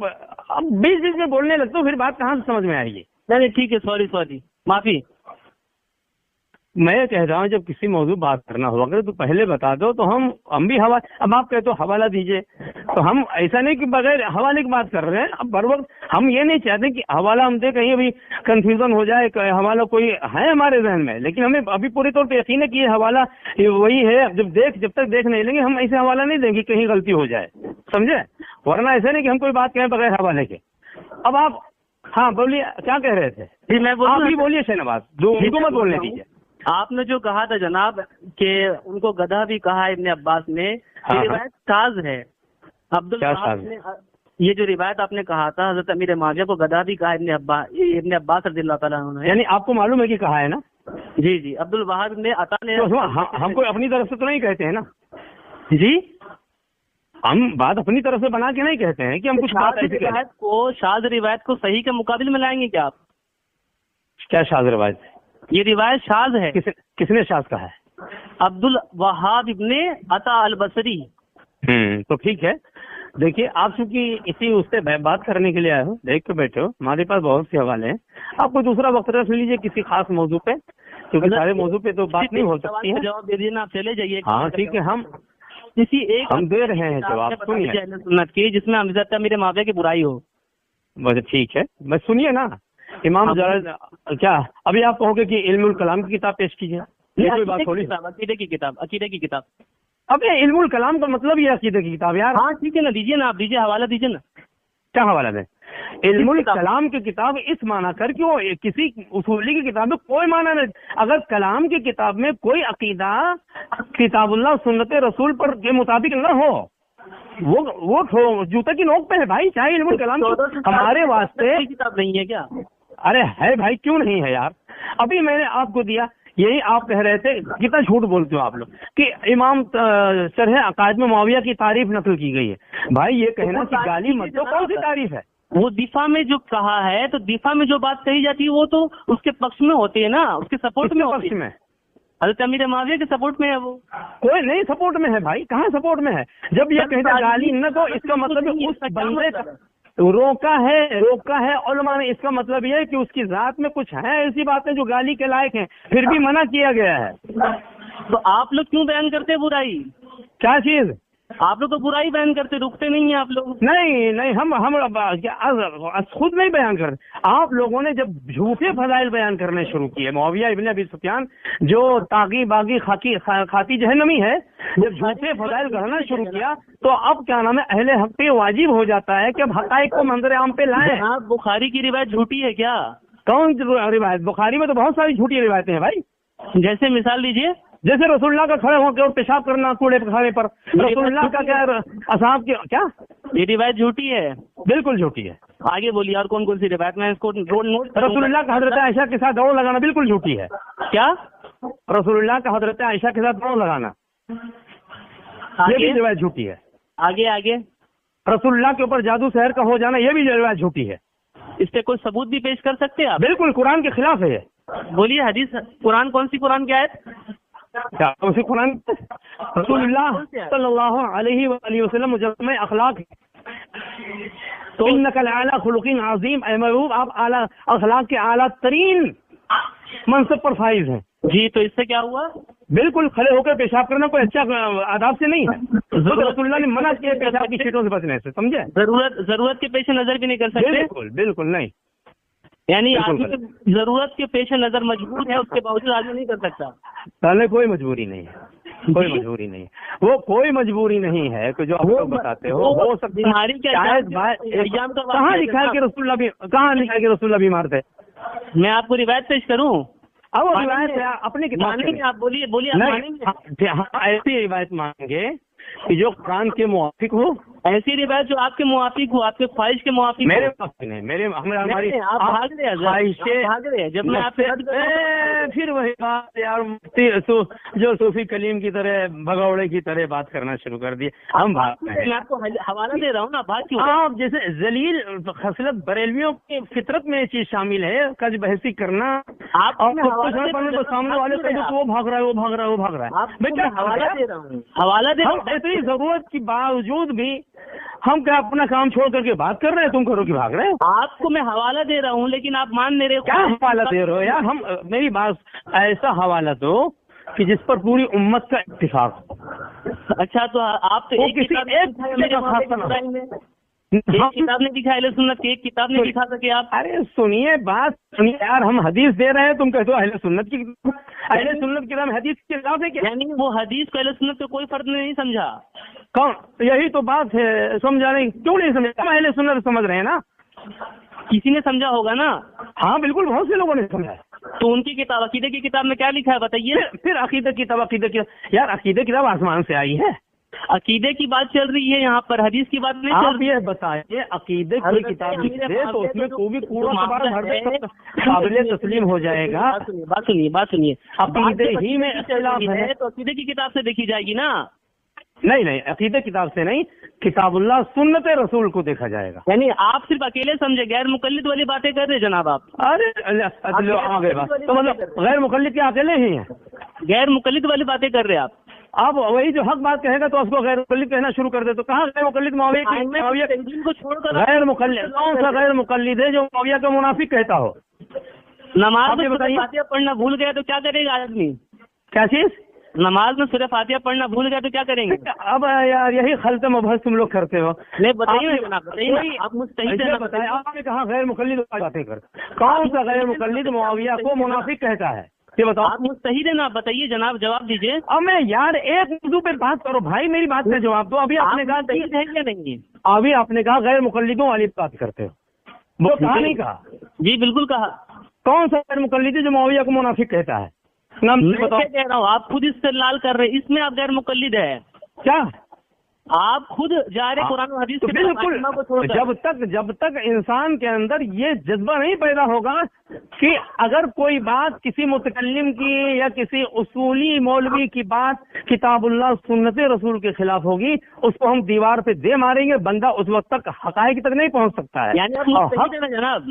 اب بیچ میں بولنے لگتے ہو، پھر بات کہاں سے سمجھ میں آئے گی؟ نہیں ٹھیک ہے، سوری معافی۔ میں یہ کہہ رہا ہوں جب کسی موضوع بات کرنا ہوا کرے تو پہلے بتا دو، تو ہم بھی اب آپ کہتے ہو حوالہ دیجئے، تو ہم ایسا نہیں کہ بغیر حوالے کی بات کر رہے ہیں، اب بر وقت ہم یہ نہیں چاہتے کہ حوالہ ہم دے، کہیں ابھی کنفیوژن ہو جائے، حوالہ کوئی ہے ہمارے ذہن میں، لیکن ہمیں ابھی پوری طور پہ یقین ہے کہ یہ حوالہ وہی ہے، جب تک دیکھ نہیں لیں گے ہم ایسے حوالہ نہیں دیں گے کہیں غلطی ہو جائے، سمجھے؟ ورنہ ایسا نہیں کہ ہم کوئی بات کہیں بغیر حوالے کے۔ اب آپ ہاں بولیے، کیا کہہ رہے تھے؟ جی میں بولیے شہنواز، جو ان کو مت بولنے دیجیے۔ آپ نے جو کہا تھا جناب کہ ان کو گدھا بھی کہا ابن عباس نے، یہ روایت شاذ ہے۔ عبدالوہاب نے یہ جو روایت آپ نے کہا تھا حضرت امیر معاویہ کو گدھا بھی کہا ابن عباس رضی اللہ تعالیٰ عنہ، یعنی آپ کو معلوم ہے کہ کہا ہے نا؟ جی عبدالوہاب نے عطا نے، ہم کوئی اپنی طرف سے تو نہیں کہتے ہیں نا جی، ہم بات اپنی طرف سے بنا کے نہیں کہتے ہیں کہ ہم کچھ بات ایسی شاذ روایت کو صحیح کے مقابل میں لائیں گے کیا آپ؟ کیا شاذ روایت؟ یہ روایت شاذ ہے۔ کس نے شاذ کہا ہے؟ عبدالوہاب ابن عطا البصری۔ تو ٹھیک ہے، دیکھیے آپ چونکہ اسی اس سے بات کرنے کے لیے آئے ہو، دیکھ کے بیٹھے ہو، ہمارے پاس بہت سے حوالے ہیں، آپ کو دوسرا وقت رکھ لیجیے کسی خاص موضوع پہ، کیونکہ سارے موضوع پہ تو بات نہیں ہو سکتی ہے۔ جواب دے دیجیے نا، آپ چلے جائیے۔ ہاں ٹھیک ہے، ہم کسی ایک ہم دے رہے ہیں جواب، سنیے سنت کی جس میں حضرت امیر معاویہ کی برائی ہو۔ بس ٹھیک ہے، بس سنیے نا، امام کیا ابھی آپ کہو گے کہ علم الکلام کی کتاب پیش کیجیے، یہ کوئی بات تھوڑی؟ عقیدے کی کتاب۔ اب یہ علم الکلام کا مطلب یہ عقیدے کی کتاب یار۔ ہاں ٹھیک ہے نا، دیجیے نا، آپ دیجیے، حوالہ دیجیے نا۔ کیا حوالہ دیں؟ علم الکلام کی کتاب اس معنی کر کہ وہ کسی اصولی کی کتاب میں کوئی معنی نہیں، اگر کلام کی کتاب میں کوئی عقیدہ کتاب اللہ سنت رسول پر کے مطابق نہ ہو، وہ جوتے کی نوک پہ ہے بھائی، چاہے علم الکلام ہمارے واسطے کتاب نہیں ہے کیا؟ ارے ہے بھائی، کیوں نہیں ہے یار؟ ابھی میں نے آپ کو دیا یہی آپ کہہ رہے تھے، کتنا جھوٹ بولتے ہو آپ لوگ کہ امام شرح عقائد میں معاویہ کی تعریف نقل کی گئی ہے. بھائی یہ کہنا کہ گالی مت دو، کون سی تعریف ہے؟ وہ دفاع میں جو کہا ہے، تو دفاع میں جو بات کہی جاتی ہے وہ تو اس کے پکش میں ہوتی ہے نا، اس کے سپورٹ میں ہوتی ہے. حضرت امیر معاویہ کے سپورٹ میں ہے. وہ کوئی نہیں سپورٹ میں ہے بھائی، کہاں سپورٹ میں ہے؟ جب یہ کہتے گالی نہ دو، اس کا مطلب اس بندے روکا ہے علماء نے. اس کا مطلب یہ ہے کہ اس کی ذات میں کچھ ہے ایسی باتیں جو گالی کے لائق ہیں، پھر بھی منع کیا گیا ہے. تو آپ لوگ کیوں بیان کرتے ہیں برائی؟ کیا چیز؟ آپ لوگ تو برائی بیان کرتے، رکتے نہیں ہیں آپ لوگ. نہیں ہم خود نہیں بیان کرتے. آپ لوگوں نے جب جھوٹے فضائل بیان کرنے شروع کیے، معاویہ ابن ابی سفیان جو طاغی باغی خاتی جہنمی ہے، جب جھوٹے فضائل کرنا شروع کیا تو اب کیا نام ہے، اہل حق پہ واجب ہو جاتا ہے کہ اب حقائق کو منظر عام پہ لائیں. آپ بخاری کی روایت جھوٹی ہے کیا؟ کون روایت؟ بخاری میں تو بہت ساری جھوٹی روایتیں ہیں بھائی. جیسے مثال دیجیے. جیسے رسول اللہ کا کھڑے ہو کے اور پیشاب کرنا کوڑے کھانے پر، رسول اللہ کا کیا اصحاب کی کیا یہ روایت جھوٹی ہے؟ بالکل جھوٹی ہے. آگے بولیے اور کون کون سی روایت میں اس کو نوٹ. رسول اللہ کا حضرت عائشہ کے ساتھ دوڑ لگانا بالکل جھوٹی ہے. کیا؟ رسول اللہ کا حضرت عائشہ کے ساتھ دوڑ لگانا یہ بھی روایت جھوٹی ہے. آگے رسول اللہ کے اوپر جادو سحر کا ہو جانا یہ بھی روایت جھوٹی ہے. اس پہ کوئی ثبوت بھی پیش کر سکتے ہیں آپ؟ بالکل قرآن کے خلاف ہے. بولیے حدیث قرآن کون سی قرآن کی آیت؟ کیا قرآن؟ رسول اللہ صلی اللہ علیہ وآلہ وسلم مجسمہ اخلاق تو انک لعلی خلق عظیم. اے محبوب آپ اعلیٰ اخلاق کے اعلیٰ ترین منصب پر فائز ہیں. جی تو اس سے کیا ہوا؟ بالکل کھڑے ہو کر پیشاب کرنا کوئی اچھا آداب سے نہیں ہے. رسول اللہ نے منع کیا پیشاب کی شیٹوں سے بچنے سے، سمجھے؟ ضرورت کے پیش نظر بھی نہیں کر سکتے. بالکل نہیں. یعنی آدمی ضرورت کے پیش نظر مجبور ہے، اس کے باوجود آدمی نہیں کر سکتا. پہلے کوئی مجبوری نہیں ہے، کوئی مجبوری نہیں ہے. وہ کوئی مجبوری نہیں ہے کہ جو آپ لوگ بتاتے ہو سکتی. کہاں لکھا ہے کہ رسول اللہ بھی، کہاں لکھا ہے کہ رسول اللہ بیمار تھے؟ میں آپ کو روایت پیش کروں؟ اب وہ روایت اپنی کتاب میں آپ بولیے. ایسی روایت مانیں گے کہ جو قرآن کے موافق ہو، ایسی روایت جو آپ کے موافق ہو، آپ کے خواہش کے موافق. میرے موافق نہیں، ہماری آپ بھاگ رہے ہیں. جب میں آپ سے پھر وہی بات یار، جو صوفی کلیم کی طرح بھگوڑے کی طرح بات کرنا شروع کر دیے. ہم بھاگتے ہیں. میں آپ کو حوالہ دے رہا ہوں نا. بات کیوں؟ آپ جیسے ذلیل خصلت بریلویوں کی فطرت میں یہ چیز شامل ہے، کج بحثی کرنا. آپ سامنے والے وہ بھاگ رہا ہے. حوالہ دے رہا ہوں، حوالہ دے رہا ہوں. اتنی ضرورت کے باوجود بھی ہم کیا اپنا کام چھوڑ کر کے بات کر رہے ہیں؟ تم کرو کہ بھاگ رہے ہو. آپ کو میں حوالہ دے رہا ہوں لیکن آپ مان نہیں رہے. کیا حوالہ دے رہے ہو یار؟ ہم میری بات ایسا حوالہ دو کہ جس پر پوری امت کا اتفاق ہو. اچھا تو آپ تو ایک کتاب نے دکھا اہل سنت کی، ایک کتاب نہیں دکھا سکے آپ. ارے سنیے بات سنیے یار، ہم حدیث دے رہے ہیں، تم کہتے ہو اہل سنت کی. اہل سنت کی نام حدیث کی کتاب ہے کیا؟ یعنی وہ حدیث کو اہل سنت کو کوئی فرق نہیں سمجھا. کون؟ یہی تو بات ہے، سمجھا نہیں. کیوں نہیں سمجھا؟ اہل سنت سمجھ رہے ہیں نا. کسی نے سمجھا ہوگا نا. ہاں بالکل، بہت سے لوگوں نے سمجھا. تو ان کی کتاب عقیدے کی کتاب میں کیا لکھا ہے بتائیے. پھر عقیدے کی کتاب یار، عقیدے کی کتاب آسمان سے آئی ہے. عقیدے کی بات چل رہی ہے یہاں پر، حدیث کی بات نہیں. آپ یہ بتائیے عقیدے کی کتاب تو اس میں کوئی بھی قابل تسلیم ہو جائے گا. بات سنیے. عقیدے ہی میں اختلاف ہے تو عقیدے کی کتاب سے دیکھی جائے گی نا. نہیں، عقیدے کتاب سے نہیں، کتاب اللہ سنت رسول کو دیکھا جائے گا. یعنی آپ صرف اکیلے سمجھے، غیر مقلد والی باتیں کر رہے جناب آپ. ارے آگے بات تو مطلب غیر مقلد کے اکیلے ہی ہیں. غیر مقلد والی باتیں کر رہے آپ. آپ وہی جو حق بات کہے گا تو اس کو غیر مقلد کہنا شروع کر دے. تو کہاں غیر مقلد معاویہ کو چھوڑ کر غیر مقلد کون سا غیر مقلد ہے جو معاویہ کا منافق کہتا ہو؟ نماز میں فاتحہ پڑھنا بھول گیا تو کیا کرے گا آدمی؟ کیا چیز؟ نماز میں سورہ فاتحہ پڑھنا بھول گیا تو کیا کریں گے؟ اب یار یہی خلط مبحث تم لوگ کرتے ہو. نہیں بتائیے آپ مستحید بتائیں. آپ نے کہا غیر مقلد باتیں کر. کون سا غیر مقلد معاویہ کو منافق کہتا ہے؟ یہ بتاؤ. آپ مستحید ہے نا، بتائیے جناب، جواب دیجیے. اب میں یار ایک موضوع پہ بات کرو بھائی، میری بات کا جواب دو. ابھی آپ نے کہا مستحید ہے یا نہیں؟ ابھی آپ نے کہا غیر مقلدوں والی بات کرتے ہو، وہ کہا نہیں کہا؟ جی بالکل کہا. کون سا غیر مقلد ہے جو معاویہ کو منافق کہتا ہے؟ نام میں کہہ رہا ہوں، آپ خود استدلال کر رہے ہیں، اس میں آپ غیر مقلد ہے. کیا آپ خود جا رہے قرآن و حدیث تو بالکل جب تک انسان کے اندر یہ جذبہ نہیں پیدا ہوگا کہ اگر کوئی بات کسی متکلم کی یا کسی اصولی مولوی کی بات کتاب اللہ سنت رسول کے خلاف ہوگی، اس کو ہم دیوار پہ دے ماریں گے، بندہ اس وقت تک حقائق تک نہیں پہنچ سکتا ہے. یعنی آپ مجتہد ہیں نا جناب؟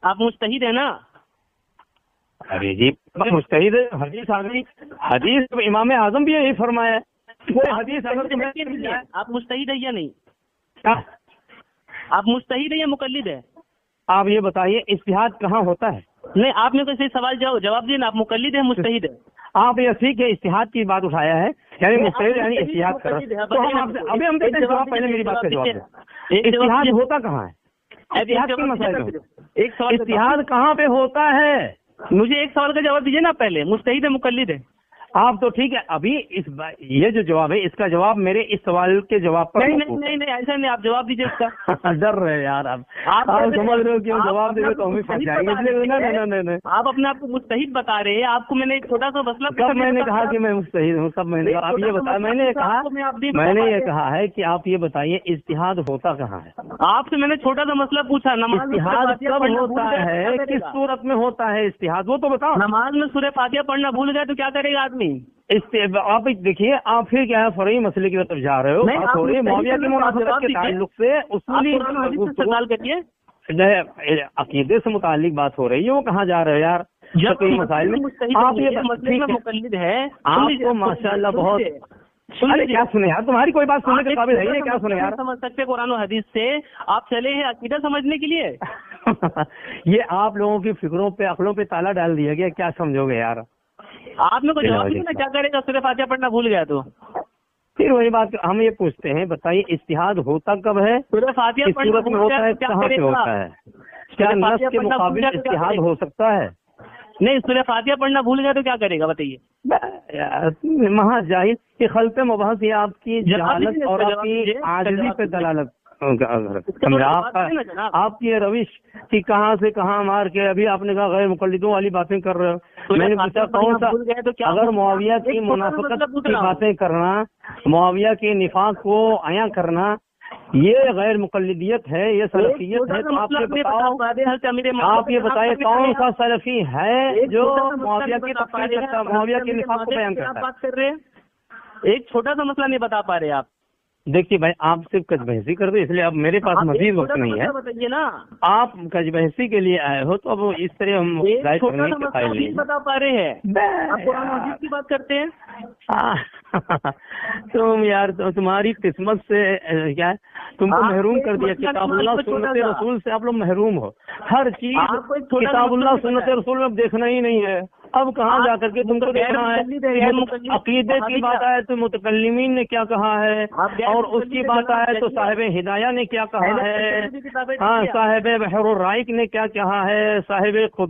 آپ مجتہد ہیں نا؟ ارے جی مجتہد حدیث آ گئی، حدیث امام اعظم بھی یہی فرمایا ہے. کوئی حدیث اگر آپ مجتہد ہے یا نہیں؟ آپ مجتہد ہے یا مقلد ہے؟ آپ یہ بتائیے اجتہاد کہاں ہوتا ہے؟ نہیں، آپ نے کوئی سوال جواب دیا نا. آپ مقلد ہے مجتہد ہے؟ آپ یہ ٹھیک ہے اجتہاد کی بات اٹھایا ہے، یعنی مجتہد یعنی اجتہاد کر رہا. تو ابھی ہم دیتے ہیں جواب، پہلے میری بات کا جواب دیں. اجتہاد ہوتا کہاں ہے؟ اجتہاد کے مسائل اجتہاد کہاں پہ ہوتا ہے؟ مجھے ایک سوال کا جواب دیجیے نا پہلے. مجتہد ہے مقلد ہے؟ آپ تو ٹھیک ہے، ابھی یہ جو جواب ہے اس کا جواب میرے اس سوال کے جواب پر نہیں ایسا نہیں، آپ جواب دیجیے اس کا. ڈر رہے یار آپ سمجھ رہے ہو کہ ہم جواب دیں گے تو ہمیں پھنس جائیں گے. نہیں آپ اپنے آپ کو مجتہد بتا رہے ہیں. آپ کو میں نے ایک چھوٹا سا مسئلہ کب میں نے کہا کہ میں مجتہد ہوں؟ سب میں نے آپ یہ بتایا، میں نے یہ کہا ہے کہ آپ یہ بتائیے اجتہاد ہوتا کہاں ہے؟ آپ سے میں نے چھوٹا سا مسئلہ پوچھا. اجتہاد کب ہوتا ہے؟ کس صورت میں ہوتا ہے اجتہاد؟ وہ تو بتاؤ. نماز میں سورہ فاتحہ پڑھنا بھول گئے تو کیا کرے گا آدمی؟ آپ دیکھیے، آپ پھر کیا ہے فرعی مسئلے کی طرف جا رہے ہو. تھوڑی معاویہ کی منافقت کے تعلق سے اصولی سوال کریے. عقیدے سے متعلق بات ہو رہی ہے، وہ کہاں جا رہے ہو یار؟ مسائل میں آپ یہ مقلد ہے. آپ کو ماشاء اللہ بہت کیا سنے یار، تمہاری کوئی بات سننے کے قابل ہے کیا سنے یار؟ سمجھ سکتے قرآن و حدیث سے. آپ چلے ہیں عقیدہ سمجھنے کے لیے. یہ آپ لوگوں کی فکروں پہ عقلوں پہ تالا ڈال دیا گیا، کیا سمجھو گے یار؟ آپ نے کوئی جواب دیا کیا کرے گا سورہ فاتحہ پڑھنا بھول گیا تو؟ پھر وہی بات ہم یہ پوچھتے ہیں، بتائیے اجتہاد ہوتا کب ہے؟ سورہ فاتحہ پڑھنا میں ہوتا ہے، کہاں سے ہوتا ہے؟ کیا نص کے مقابل اجتہاد ہو سکتا ہے؟ نہیں، سورہ فاتحہ پڑھنا بھول گیا تو کیا کرے گا بتائیے؟ مہا جاہل یہ خلط مبحث، یہ آپ کی جہالت اور آپ کی عاجزی پہ دلالت. آپ کی روش کی کہاں سے کہاں مار کے ابھی آپ نے کہا غیر مقلدوں والی باتیں کر رہے ہو. میں نے پوچھا کون سا؟ اگر معاویہ کی منافقت کی باتیں کرنا، معاویہ کے نفاق کو عیاں کرنا یہ غیر مقلدیت ہے، یہ سلفیت ہے، تو آپ یہ بتائیں کون سا سلفی ہے جو معاویہ کی تفسیر کرتا، معاویہ کے نفاق کو بیان کرتا ہے؟ ایک چھوٹا سا مسئلہ نہیں بتا پا رہے آپ. دیکھیے بھائی، آپ صرف کج بحثی کر دو، اس لیے اب میرے پاس مزید وقت نہیں ہے. بتائیے نا، آپ کج بحثی کے لیے آئے ہو تو اب اس طرح ہم نہیں بتا پا رہے ہیں. آپ قرآن حدیث کی بات کرتے ہیں. تم یار تمہاری قسمت سے کیا ہے، تم کو محروم کر دیا. کتاب اللہ سنت رسول سے آپ لوگ محروم ہو. ہر چیز کتاب اللہ سنت رسول میں اب دیکھنا ہی نہیں ہے. اب کہاں جا کر کے تم کو دیکھنا ہے؟ عقیدے کی بات آئے تو متکلمین نے کیا کہا ہے، اور اس کی بات آئے تو صاحب ہدایہ نے کیا کہا ہے، ہاں صاحب بحر الرائق نے کیا کہا ہے، صاحب خود